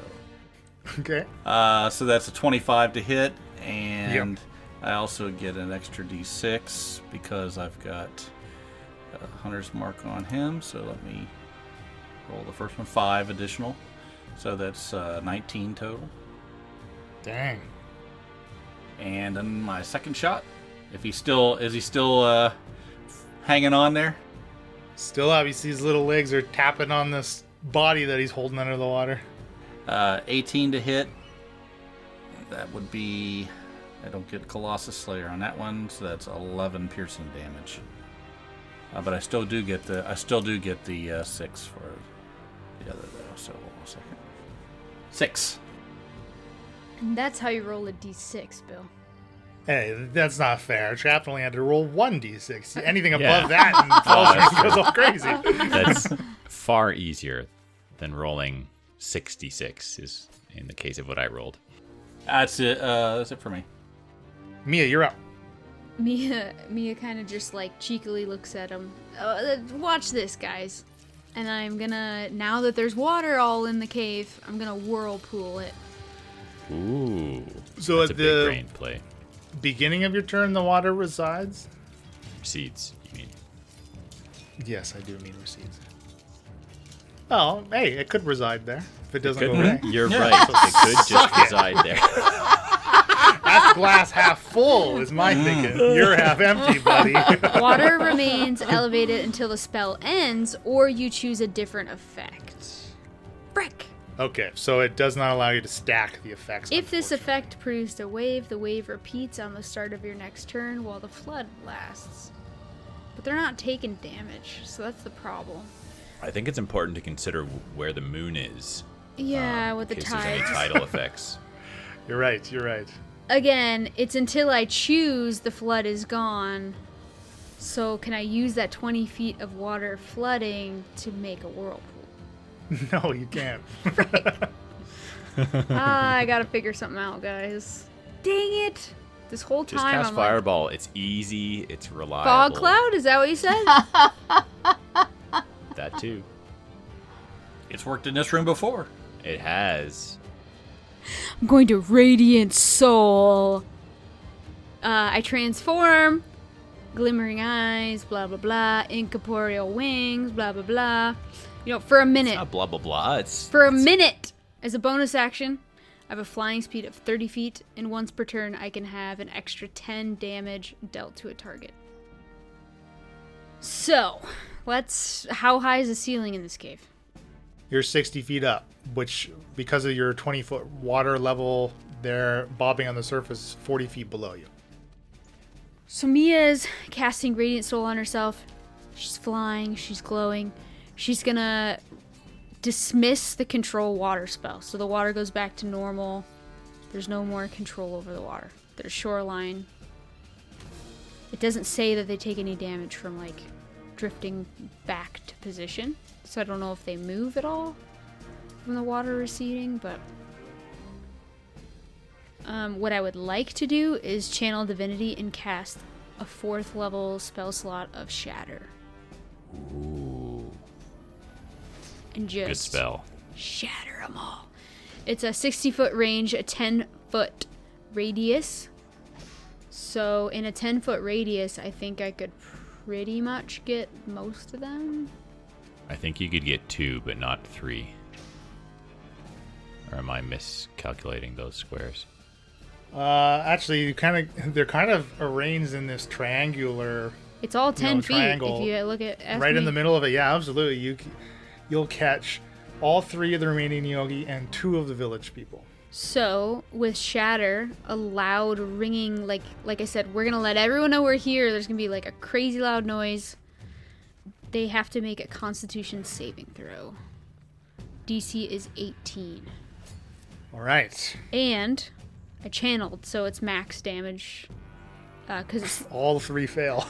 Okay. so that's a 25 to hit, and Yep. I also get an extra d6 because I've got a hunter's mark on him. So let me roll the first one, 5 additional. So that's 19 total. Dang. And then my second shot, is he still hanging on there? Still up. You see his little legs are tapping on this body that he's holding under the water. 18 to hit. That would be, I don't get Colossus Slayer on that one, so that's 11 piercing damage. But I still do get the 6 for the other though. So hold on a second. 6. And that's how you roll a d6, Bill. Hey, that's not fair. Trapped only had to roll 1d6. Anything above Yeah. that, and Falzarin goes all crazy. That's far easier than rolling 66 is in the case of what I rolled. That's it. That's it for me. Mia, you're up. Mia kind of just like cheekily looks at him. Watch this, guys. And I'm gonna, now that there's water all in the cave, I'm gonna whirlpool it. Ooh. So that's at a big the brain play. beginning of your turn, the water resides? Seeds, you mean? Yes, I do mean recedes. Oh, hey, it could reside there if it doesn't go Couldn't away. it? You're right. It could just reside there. That's glass half full, is my thinking. You're half empty, buddy. Water remains elevated until the spell ends, or you choose a different effect. Frick! Okay, so it does not allow you to stack the effects. If this unfortunately. effect produced a wave, the wave repeats on the start of your next turn while the flood lasts. But they're not taking damage, so that's the problem. I think it's important to consider where the moon is. Yeah, with the in case there's any tides. tidal effects. You're right, you're right. Again, it's until I choose the flood is gone. So can I use that 20 feet of water flooding to make a whirlpool? No, you can't. I gotta figure something out, guys. Dang it! This whole Just time cast I'm like, Fireball. It's easy. It's reliable. fog cloud? Is that what you said? That too. It's worked in this room before. It has. I'm going to Radiant Soul. I transform. Glimmering eyes, blah blah blah. Incorporeal wings, blah blah blah. You know, for a minute. It's not blah blah blah. It's For a minute, as a bonus action, I have a flying speed of 30 feet, and once per turn, I can have an extra 10 damage dealt to a target. So, how high is the ceiling in this cave? you're 60 feet up, which, because of your 20-foot water level, they're bobbing on the surface 40 feet below you. So Mia's casting Radiant Soul on herself. She's flying. She's glowing. She's gonna dismiss the control water spell. So the water goes back to normal. There's no more control over the water. There's shoreline. It doesn't say that they take any damage from, like, drifting back to position. So I don't know if they move at all from the water receding, but what I would like to do is channel Divinity and cast a 4th level spell slot of Shatter. Ooh. And just Good spell. shatter them all. It's a 60-foot range, a 10-foot radius. So in a 10-foot radius, I think I could pretty much get most of them. I think you could get 2, but not 3. Or am I miscalculating those squares? Actually, they're kind of arranged in this triangular. It's all 10 feet triangle. if you look at Right in the middle of it. Yeah, absolutely. You'll catch all 3 of the remaining Neogi and 2 of the village people. So with Shatter, a loud ringing, like I said, we're gonna let everyone know we're here. There's gonna be like a crazy loud noise. They have to make a Constitution saving throw. DC is 18. All right. And I channeled, so it's max damage. Because it's All 3 fail.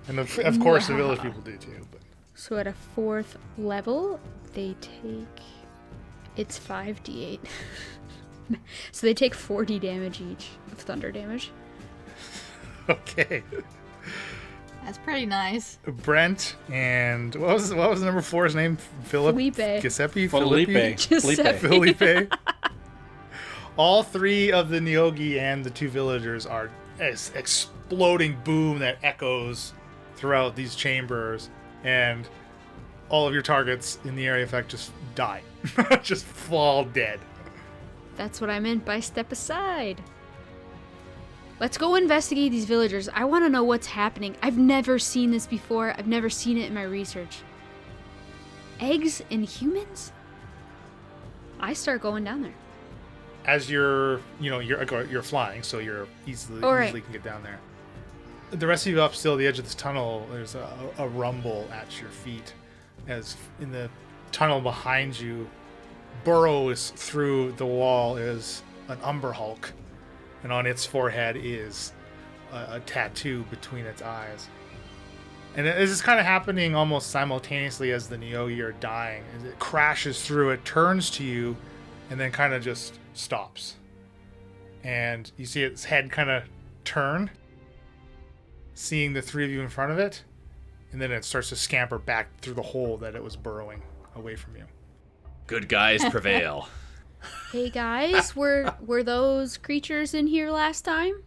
And of course, the village people do too. But so at a 4th level, they take. It's 5d8. So they take 40 damage each of thunder damage. okay. That's pretty nice. Brent and what was number 4's name? Felipe. Giuseppe? Felipe. Giuseppe. Felipe. All 3 of the Neogi and the 2 villagers are this exploding boom that echoes throughout these chambers, and all of your targets in the area effect just die. Just fall dead. That's what I meant by step aside. Let's go investigate these villagers. I want to know what's happening. I've never seen this before. I've never seen it in my research. Eggs in humans? I start going down there. As you're flying, so you're easily can get down there. The rest of you up still at the edge of this tunnel, there's a rumble at your feet, as in the tunnel behind you burrows through the wall is an Umber Hulk, and on its forehead is a tattoo between its eyes. And this is kind of happening almost simultaneously as the Neogi are dying. As it crashes through, it turns to you, and then kind of just stops. And you see its head kind of turn, seeing the 3 of you in front of it, and then it starts to scamper back through the hole that it was burrowing away from you. Good guys prevail. Hey guys, were those creatures in here last time?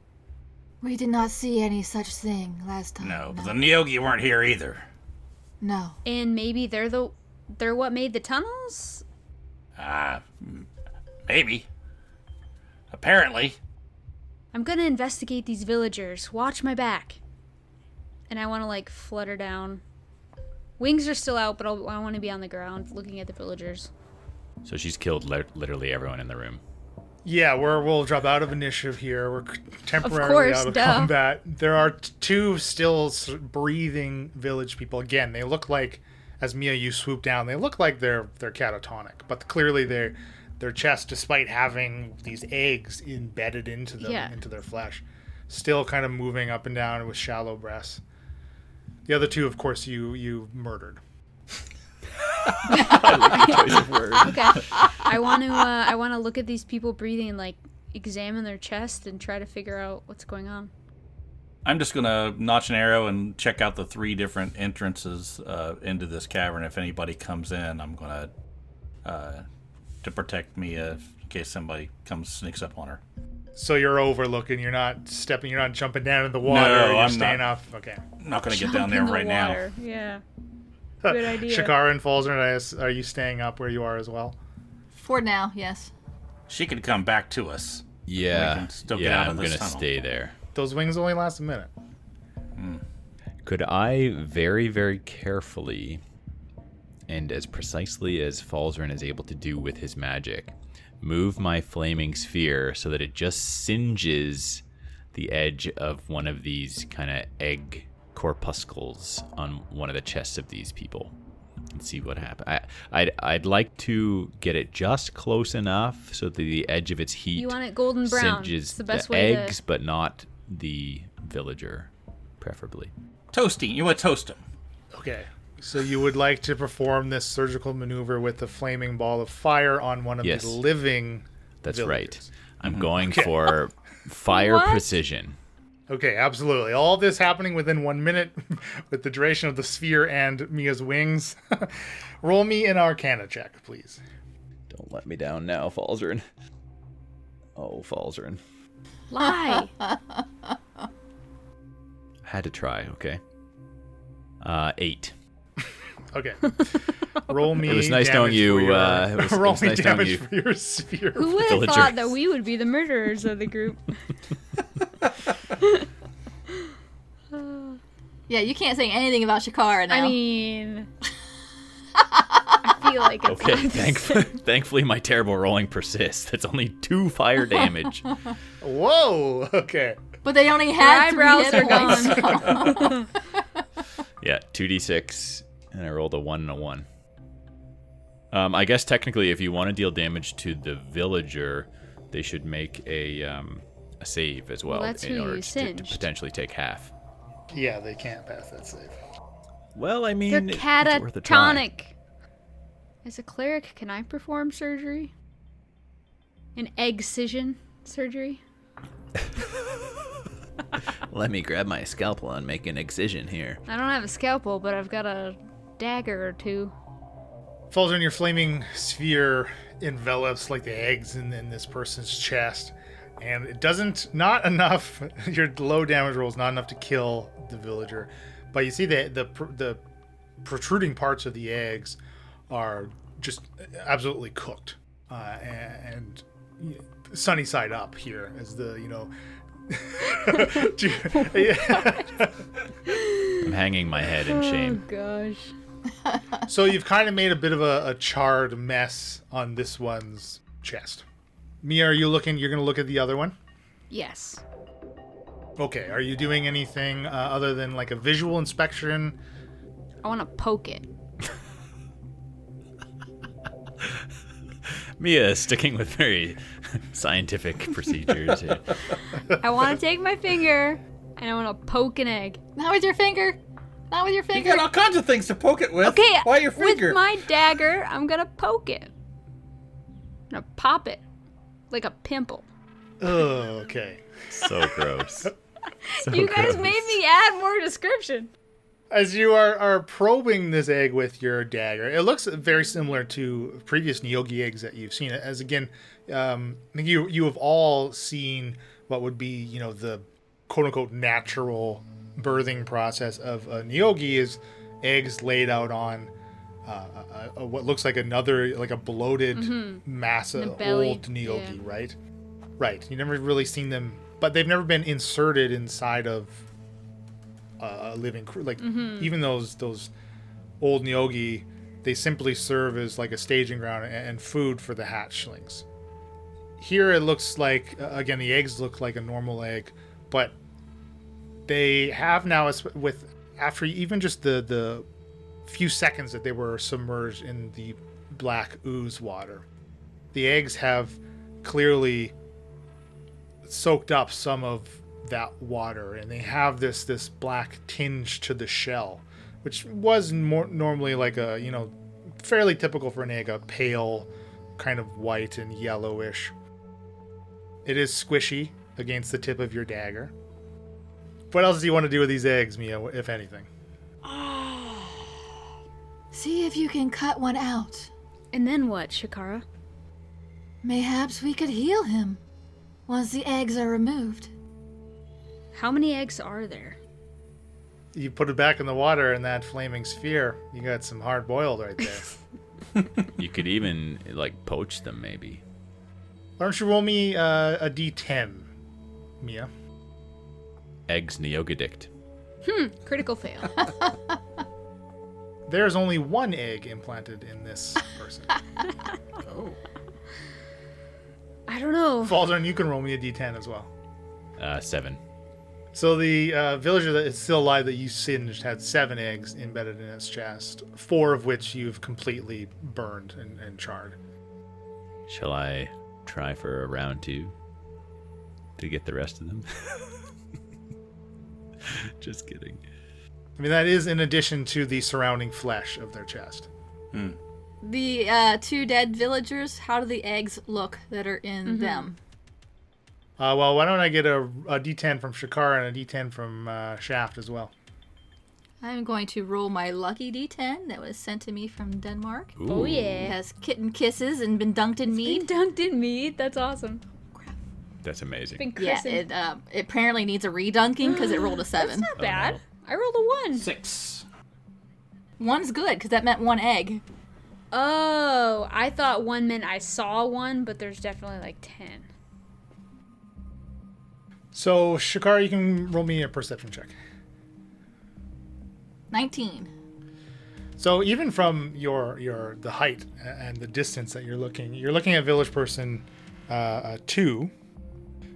We did not see any such thing last time. No, but the Neogi weren't here either. No. And maybe they're what made the tunnels? Maybe. Apparently. I'm gonna investigate these villagers. Watch my back. And I want to like flutter down. Wings are still out, but I want to be on the ground looking at the villagers. So she's killed literally everyone in the room. Yeah, we'll drop out of initiative here. We're temporarily out of combat. There are 2 still breathing village people. Again, they look like, as Mia, you swoop down, they look like they're catatonic, but clearly their chest, despite having these eggs embedded into them, into their flesh, still kind of moving up and down with shallow breaths. The other 2, of course, you murdered. I like the choice of words. Okay. I want to look at these people breathing and like examine their chest and try to figure out what's going on. I'm just gonna notch an arrow and check out the 3 different entrances into this cavern. If anybody comes in, I'm gonna to protect Mia in case somebody sneaks up on her. So you're overlooking. You're not jumping down in the water. No, you're I'm staying not. up. Okay. I'm not gonna get Jump down there in the right water. now. Yeah. Good idea. Shakara and Falzner, are you staying up where you are as well? For now, yes. She could come back to us. Yeah, We can still get out I'm of this gonna tunnel. stay there. Those wings only last a minute. Could I very, very carefully and as precisely as Falzarin is able to do with his magic, move my flaming sphere so that it just singes the edge of one of these kind of egg corpuscles on one of the chests of these people and see what happens. I'd like to get it just close enough so that the edge of its heat You want it golden brown. singes It's the best the way eggs, but not the villager, preferably. Toasting. You want to toast him. Okay. So you would like to perform this surgical maneuver with the flaming ball of fire on one of Yes. the living That's villagers. right. I'm going for fire What? precision. Okay, absolutely. All this happening within 1 minute with the duration of the sphere and Mia's wings. Roll me an Arcana check, please. Don't let me down now, Falzarin. Oh, Falzarin. Lie. I had to try, okay. 8. Okay. Roll me It was nice knowing damage you, for your- it was roll me nice knowing damage you. for your sphere. Who would have Villager. thought that we would be the murderers of the group? Yeah, you can't say anything about Shakara now. I mean, I feel like it's Okay, not thankfully my terrible rolling persists. That's only 2 fire damage. Whoa! Okay. but they only had Your eyebrows 3 hit are points. Yeah, 2d6, and I rolled a 1 and a 1. I guess technically if you want to deal damage to the villager, they should make a save as well, Well, that's in who order you to singed. potentially take half. Yeah, they can't pass that save. Well, I mean, They're it's worth a try. catatonic. As a cleric, can I perform surgery? An excision surgery? Let me grab my scalpel and make an excision here. I don't have a scalpel, but I've got a dagger or two. Falls in your flaming sphere envelops like the eggs in this person's chest, and it not enough. Your low damage roll is not enough to kill the villager, but you see the protruding parts of the eggs are just absolutely cooked, and sunny side up here as the I'm hanging my head in shame. Oh gosh. So you've kind of made a bit of a charred mess on this one's chest. Mia, are you looking? You're going to look at the other one? Yes. Okay. Are you doing anything other than like a visual inspection? I want to poke it. Mia is sticking with very scientific procedures here. I want to take my finger and I want to poke an egg. Not with your finger. Not with your You finger. got all kinds of things to poke it with. Okay, Why your finger? with my dagger, I'm gonna poke it. I'm gonna pop it like a pimple. Oh, okay. So gross. So You guys gross. made me add more description. As you are probing this egg with your dagger, it looks very similar to previous Neogi eggs that you've seen. As again, you have all seen what would be the quote unquote natural birthing process of a Neogi is eggs laid out on what looks like a bloated mass of The belly, old Neogi, yeah. right? Right. You've never really seen them, but they've never been inserted inside of a living crew. Like even those old Neogi, they simply serve as like a staging ground and food for the hatchlings. Here it looks like again the eggs look like a normal egg, but they have now after even just the few seconds that they were submerged in the black ooze water, the eggs have clearly soaked up some of that water, and they have this black tinge to the shell, which was more normally like a fairly typical for an egg, a pale kind of white and yellowish. It is squishy against the tip of your dagger. What else do you want to do with these eggs, Mia, if anything? See if you can cut one out. And then what, Shakara? Mayhaps we could heal him once the eggs are removed. How many eggs are there? You put it back in the water in that flaming sphere. You got some hard boiled right there. You could even poach them, maybe. Why don't you roll me a d10, Mia? Eggs Neogadict. Critical fail. there's only one egg implanted in this person. Oh. I don't know. Falzern, you can roll me a d10 as well. 7. So the villager that is still alive that you singed had 7 eggs embedded in its chest, 4 of which you've completely burned and charred. Shall I try for a round 2 to get the rest of them? Just kidding. I mean, that is in addition to the surrounding flesh of their chest. The 2 dead villagers, how do the eggs look that are in them? Well, why don't I get a d10 from Shakara and a d10 from Shaft as well? I'm going to roll my lucky d10 that was sent to me from Denmark. Oh, It yeah. has kitten kisses and been dunked in Being mead. dunked in meat. That's awesome. That's amazing. Been Yeah, christened. it apparently needs a redunking because it rolled a 7. Not bad. I rolled a 1. 6. 1's good because that meant 1 egg. Oh, I thought 1 meant I saw 1, but there's definitely like 10. So, Shakara, you can roll me a perception check. 19. So even from the height and the distance that you're looking at village person 2,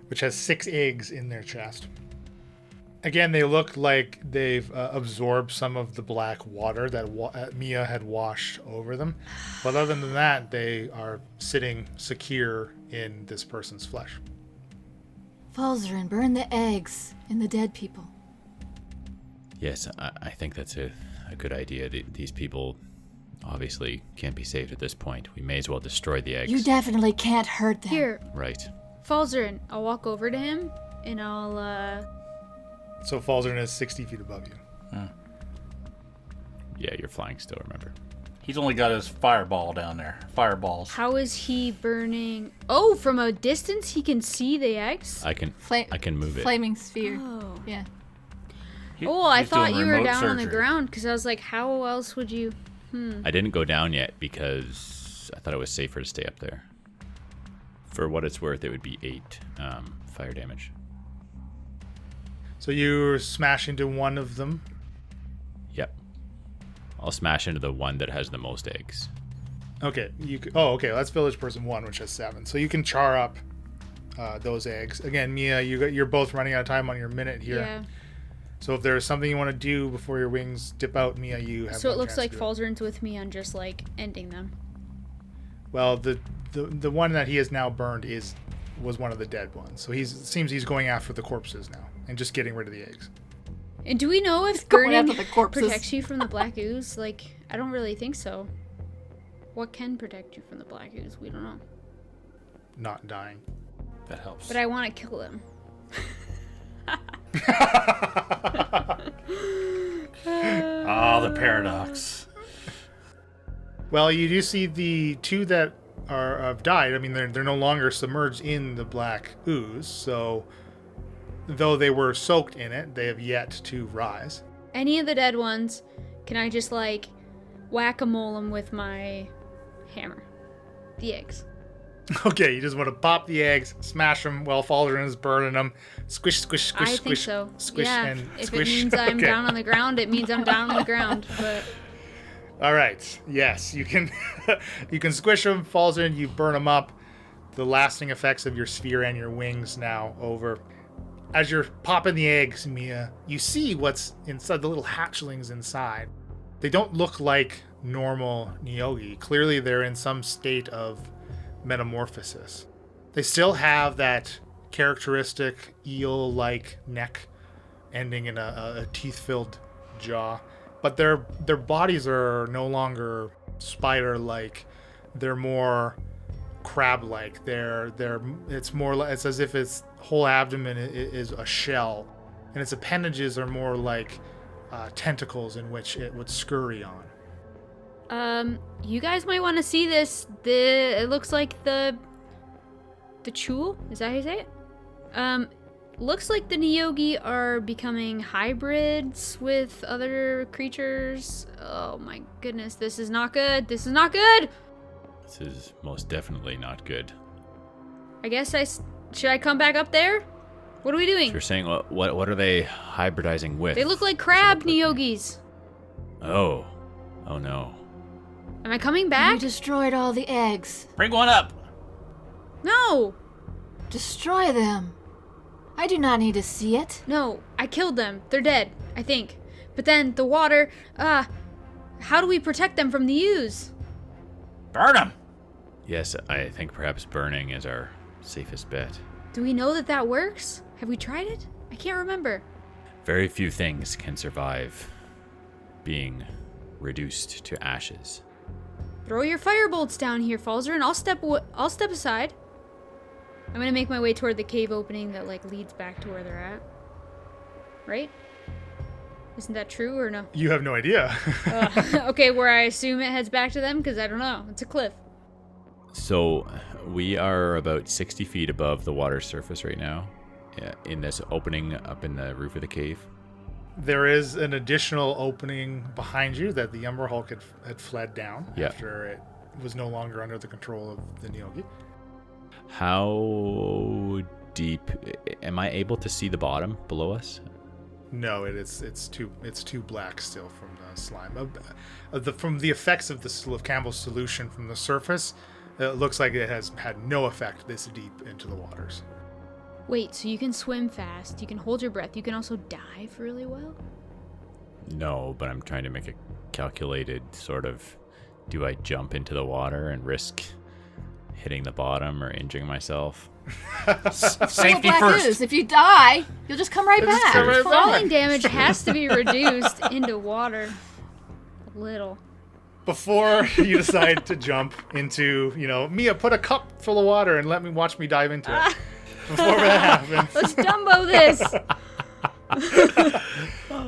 which has 6 eggs in their chest. Again, they look like they've absorbed some of the black water that Mia had washed over them. But other than that, they are sitting secure in this person's flesh. Falzarin, burn the eggs in the dead people. Yes, I think that's a good idea. These people obviously can't be saved at this point. We may as well destroy the eggs. You definitely can't hurt them. Here, Right. Falzarin, I'll walk over to him and I'll So Falzarin is 60 feet above you. Yeah, you're flying still, remember. He's only got his fireball down there. Fireballs. How is he burning? Oh, from a distance he can see the eggs? I can move it. Flaming sphere. Oh. Yeah. I He's thought doing you were remote down on the surgery. ground because I was like, how else would you? I didn't go down yet because I thought it was safer to stay up there. For what it's worth, it would be 8 fire damage. So you smash into one of them. Yep. I'll smash into the one that has the most eggs. Okay. Okay. That's village person 1, which has 7. So you can char up those eggs. Again, Mia, you're both running out of time on your minute here. Yeah. So if there's something you want to do before your wings dip out, Mia, you have. So it one looks chance like to do it. Falzarin's with me on just like ending them. Well, the one that he has now burned was one of the dead ones. So seems he's going after the corpses now and just getting rid of the eggs. And do we know if going burning after the corpses. protects you from the black ooze? Like, I don't really think so. What can protect you from the black ooze? We don't know. Not dying. That helps. But I want to kill them. The paradox. Well, you do see the 2 that have died. I mean, they're no longer submerged in the black ooze. So, though they were soaked in it, they have yet to rise. Any of the dead ones, can I just like whack-a-mole them with my hammer? The eggs. Okay, you just want to pop the eggs, smash them while Falzarin is burning them. Squish, squish, squish, I squish, think so. squish, Yeah, and if squish. it means I'm Okay. down on the ground, it means I'm down on the ground. But All right. Yes, you can. You can squish them. Falzarin, you burn them up. The lasting effects of your sphere and your wings now over. As you're popping the eggs, Mia, you see what's inside the little hatchlings inside. They don't look like normal Neogi. Clearly, they're in some state of metamorphosis. They still have that characteristic eel-like neck ending in a teeth-filled jaw, but their bodies are no longer spider-like. They're more crab-like. It's more like, it's as if its whole abdomen is a shell, and its appendages are more like tentacles in which it would scurry on. you guys might want to see this. It looks like the Chul. Is that how you say it? Looks like the Neogi are becoming hybrids with other creatures. Oh my goodness, this is not good. This is not good. This is most definitely not good. I guess should I come back up there? What are we doing? So you're saying what are they hybridizing with? They look like crab Neogis. Oh, Oh no. Am I coming You back? destroyed all the eggs. Bring one up. No! Destroy them. I do not need to see it. No, I killed them. They're dead, I think. But then the water, how do we protect them from the ooze? Burn them. Yes, I think perhaps burning is our safest bet. Do we know that that works? Have we tried it? I can't remember. Very few things can survive being reduced to ashes. Throw your firebolts down here, Falzer, and I'll step aside. I'm gonna make my way toward the cave opening that leads back to where they're at. Right? Isn't that true or no? You have no idea. Okay, where I assume it heads back to them, because I don't know. It's a cliff. So we are about 60 feet above the water surface right now, in this opening up in the roof of the cave. There is an additional opening behind you that the Umber Hulk had fled down after it was no longer under the control of the Neogi. How deep am I able to see the bottom below us? No, it's too black still from the slime. From the effects of Campbell's solution from the surface, it looks like it has had no effect this deep into the waters. Wait, so you can swim fast, you can hold your breath, you can also dive really well? No, but I'm trying to make a calculated sort of, do I jump into the water and risk hitting the bottom or injuring myself? Safety Black first. ooze. If you die, you'll just come right You'll just back. come right It's back. fine. Falling damage has to be reduced into water. A little. Before you decide to jump into, Mia, put a cup full of water and watch me dive into it. Before that happens. Let's Dumbo this!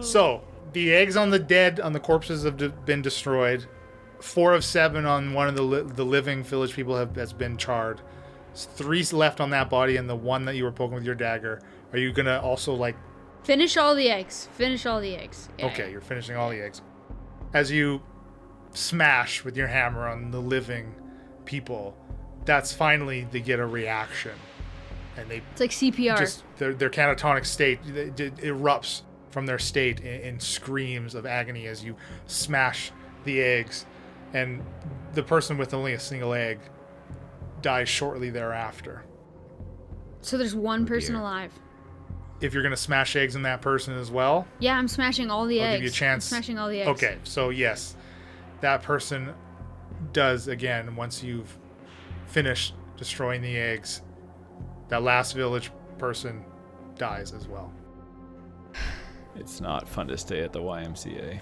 So, the eggs on the corpses have been destroyed. 4 of 7 on one of the living village people has been charred. 3 left on that body, and the one that you were poking with your dagger. Are you gonna also Finish all the eggs. Finish all the eggs. Yeah, Okay, you're finishing all the eggs. As you smash with your hammer on the living people, that's finally they get a reaction, and they It's like CPR. just their catatonic state it erupts from their state in screams of agony as you smash the eggs, and the person with only a single egg dies shortly thereafter. So there's one person dear. alive. If you're gonna smash eggs in that person as well, Yeah, I'm smashing all the I'll eggs. give you a chance. I'm smashing all the eggs. Okay, so yes, that person does again once you've finished destroying the eggs. That last village person dies as well. It's not fun to stay at the YMCA.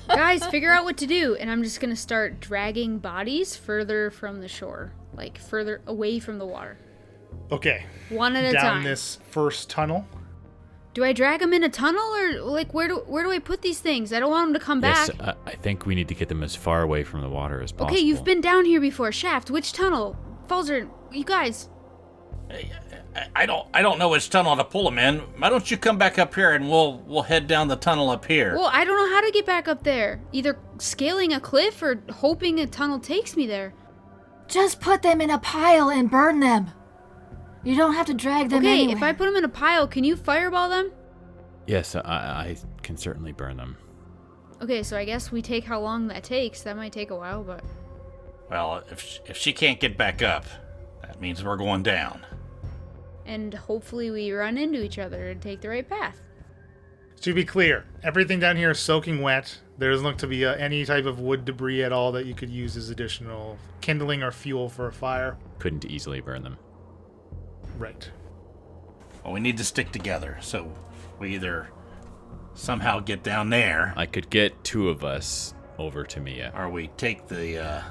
Guys, figure out what to do, and I'm just gonna start dragging bodies further from the shore, further away from the water, Okay, one at a down time. this first tunnel. Do I drag them in a tunnel, or where do I put these things? I don't want them to come Yes, back. I think we need to get them as far away from the water as possible. Okay, you've been down here before. Shaft, which tunnel? Falzer, you guys. I don't know which tunnel to pull them in. Why don't you come back up here and we'll head down the tunnel up here? Well, I don't know how to get back up there. Either scaling a cliff or hoping a tunnel takes me there. Just put them in a pile and burn them. You don't have to drag them Okay, anywhere. if I put them in a pile, can you fireball them? Yes, I can certainly burn them. Okay, so I guess we take how long that takes. That might take a while, but... Well, if she can't get back up, that means we're going down. And hopefully we run into each other and take the right path. To be clear, everything down here is soaking wet. There doesn't look to be any type of wood debris at all that you could use as additional kindling or fuel for a fire. Couldn't easily burn them. Right. Well, we need to stick together, so we either somehow get down there, I could get 2 of us over to Mia. or we take the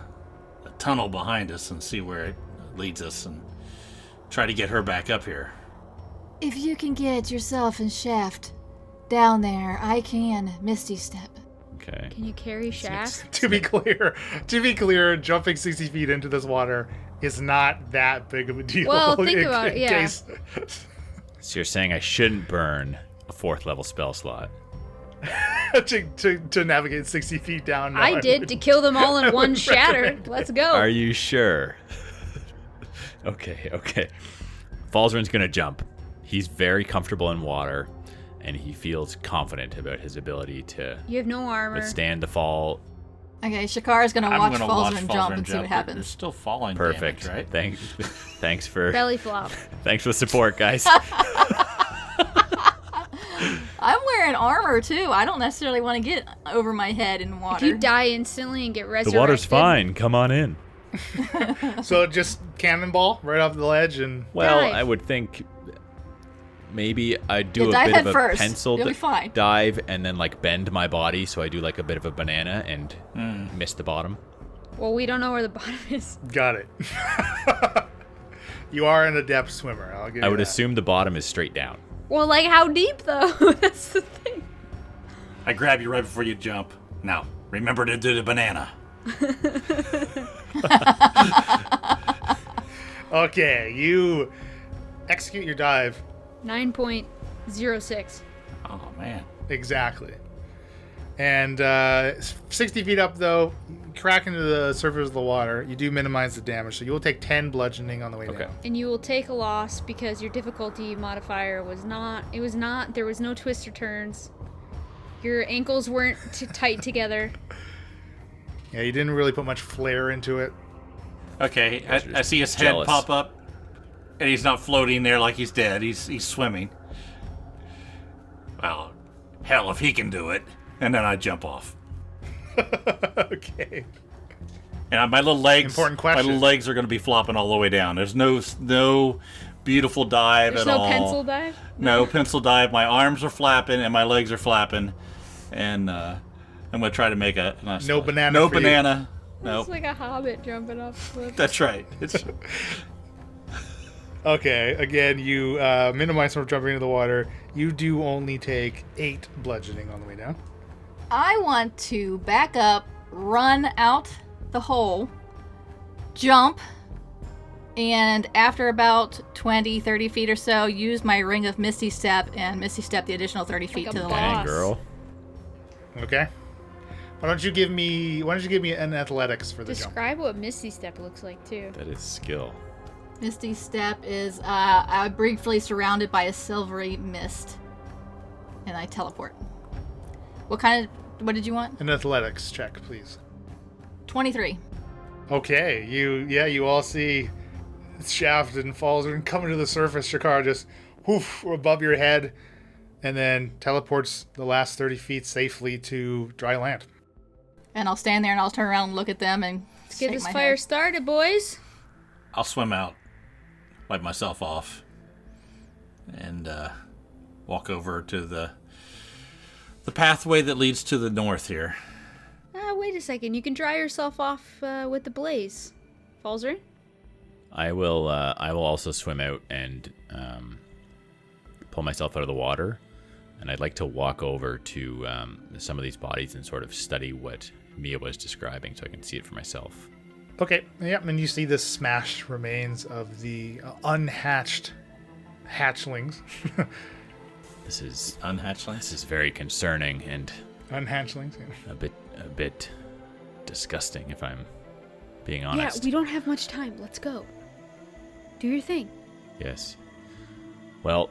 tunnel behind us and see where it leads us and try to get her back up here. If you can get yourself and Shaft down there, I can Misty Step. Okay. Can you carry Shaft? To be clear, jumping 60 feet into this water is not that big of a deal. Well, think about it, yeah. So you're saying I shouldn't burn a 4th level spell slot? to navigate 60 feet down. No, I did, to kill them all in one would shatter. recommend Let's go. Are you sure? Okay. Falzern's gonna jump. He's very comfortable in water, and he feels confident about his ability to You have no armor. withstand the fall. Okay, Shakar is gonna I'm watch gonna Falzer watch and Falzer jump and and see what jump. They're happens. still falling Perfect. damage, right? Thanks for Belly flop. thanks for the support, guys. I'm wearing armor too. I don't necessarily want to get over my head in If water. you die instantly and get The resurrected. water's fine. Come on in. So just cannonball right off the ledge and Well, Dive. I would think maybe I'd do Yeah, a dive bit head of a first. pencil You'll be fine. dive and then like bend my body so I do like a bit of a banana and miss the bottom. Well, we don't know where the bottom is. got it. You are an adept swimmer. I'll give you I would that. assume the bottom is straight down. Well, like how deep though? That's the thing. I grab you right before you jump. Now, remember to do the banana. Okay, you execute your dive 9.06. Oh, man. exactly. And 60 feet up, though, you crack into the surface of the water. You do minimize the damage, so you will take 10 bludgeoning on the way Okay. down. And you will take a loss because your difficulty modifier was not. It was not. There was no twists or turns. Your ankles weren't tight together. Yeah, you didn't really put much flair into it. Okay, I see his Jealous. head pop up, and he's not floating there like he's dead. He's swimming. Well, hell, if he can do it. And then I jump off. Okay. And my little legs, Important my question. little legs are going to be flopping all the way down. There's no beautiful dive There's at no all. pencil dive. No pencil dive. My arms are flapping and my legs are flapping, and I'm gonna try to make a nice No splash. banana No for you. banana. It's Nope. like a hobbit jumping off the cliff. That's right. It's Okay, again, you minimize from jumping into the water. You do only take 8 bludgeoning on the way down. I want to back up, run out the hole, jump, and after about 20, 30 feet or so, use my ring of Misty Step and Misty Step the additional 30 feet a to the boss. left. Dang, girl. Okay. Why don't you give me an athletics for the jump? Describe what Misty Step looks like too. That is skill. Misty Step is briefly surrounded by a silvery mist, and I teleport. What did you want? An athletics check, please. 23. Okay, you all see Shaft and falls and coming to the surface. Shakar just whoof above your head, and then teleports the last 30 feet safely to dry land. And I'll stand there and I'll turn around and look at them and Let's get shake this my fire head. started, boys. I'll swim out, wipe myself off, and walk over to the pathway that leads to the north here. Wait a second. You can dry yourself off with the blaze. Falzer? I will also swim out and pull myself out of the water, and I'd like to walk over to some of these bodies and sort of study what Mia was describing so I can see it for myself. Okay, yep, and you see the smashed remains of the unhatched hatchlings. This is Unhatchlings. very concerning and Unhatchlings, yeah. a bit disgusting, if I'm being Yeah, honest. we don't have much time. Let's go. Do your thing. Yes. Well,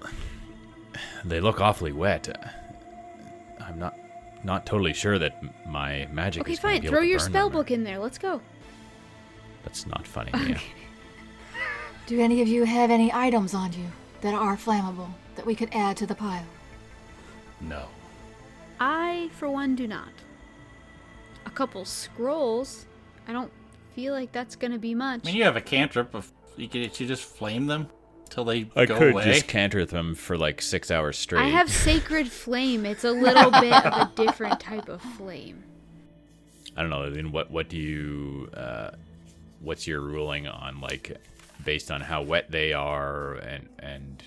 they look awfully wet. I'm not totally sure that my magic Okay, is going to fine. be Throw able to your burn spell them. book in there. Let's go. That's not funny. Mia. Do any of you have any items on you that are flammable that we could add to the pile? No. I, for one, do not. A couple scrolls. I don't feel like that's gonna be much. I mean, you have a cantrip. You just flame them till they I go could away. just canter them for like 6 hours straight. I have sacred flame. It's a little bit of a different type of flame. I don't know. I mean, what do you? What's your ruling on, like, based on how wet they are, and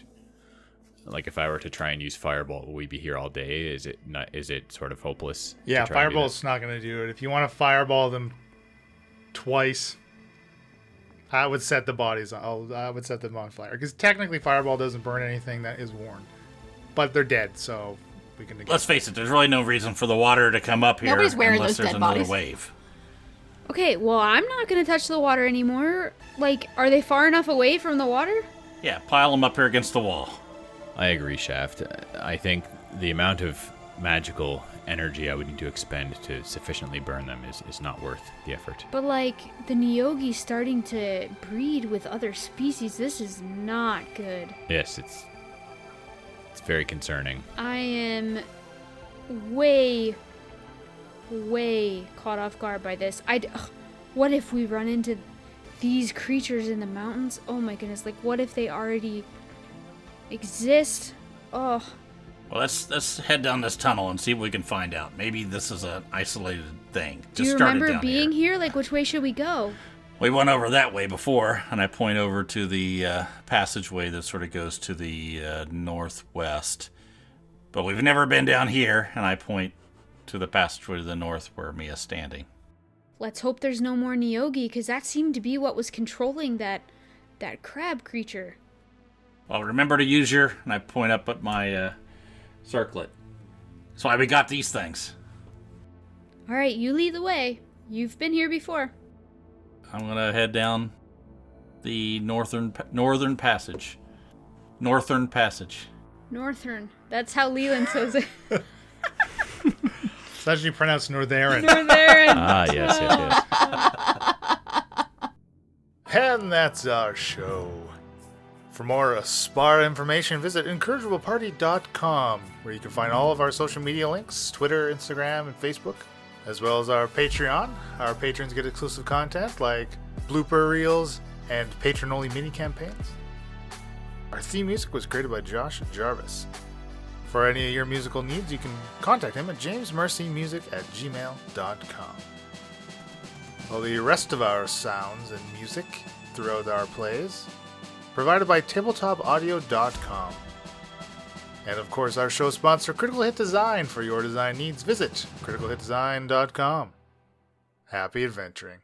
like if I were to try and use fireball, will we be here all day? Is it not? Is it sort of hopeless? to Yeah, try and do fireball's not going to do it. If you want to fireball them twice, I would set the bodies. I would set them on fire because technically fireball doesn't burn anything that is worn, but they're dead, so we can. Let's face it. There's really no reason for the water to come up here Nobody's wearing unless those there's dead another bodies. wave. Okay, well, I'm not gonna touch the water anymore. Like, are they far enough away from the water? Yeah, pile them up here against the wall. I agree, Shaft. I think the amount of magical energy I would need to expend to sufficiently burn them is not worth the effort. But like the Neogi starting to breed with other species, this is not good. Yes, it's very concerning. I am way caught off guard by this. What if we run into these creatures in the mountains? Oh my goodness, like what if they already exist? Oh. Well, let's head down this tunnel and see what we can find out. Maybe this is an isolated thing. Do you remember being here? Like, which way should we go? We went over that way before, and I point over to the passageway that sort of goes to the northwest. But we've never been down here, and I point to the passageway to the north where Mia's standing. Let's hope there's no more Neogi, because that seemed to be what was controlling that crab creature. Well, remember to use and I point up at my circlet. That's why we got these things. All right, you lead the way. You've been here before. I'm going to head down the northern passage. Northern passage. Northern. That's how Leland says it. It's actually pronounced Northern. Northern. Ah, yes. And that's our show. For more Aspara information, visit incorrigibleparty.com, where you can find all of our social media links, Twitter, Instagram, and Facebook, as well as our Patreon. Our patrons get exclusive content like blooper reels and patron-only mini-campaigns. Our theme music was created by Josh Jarvis. For any of your musical needs, you can contact him at jamesmercymusic@gmail.com. All the rest of our sounds and music throughout our plays provided by tabletopaudio.com. And of course, our show sponsor, Critical Hit Design. For your design needs, visit criticalhitdesign.com. Happy adventuring.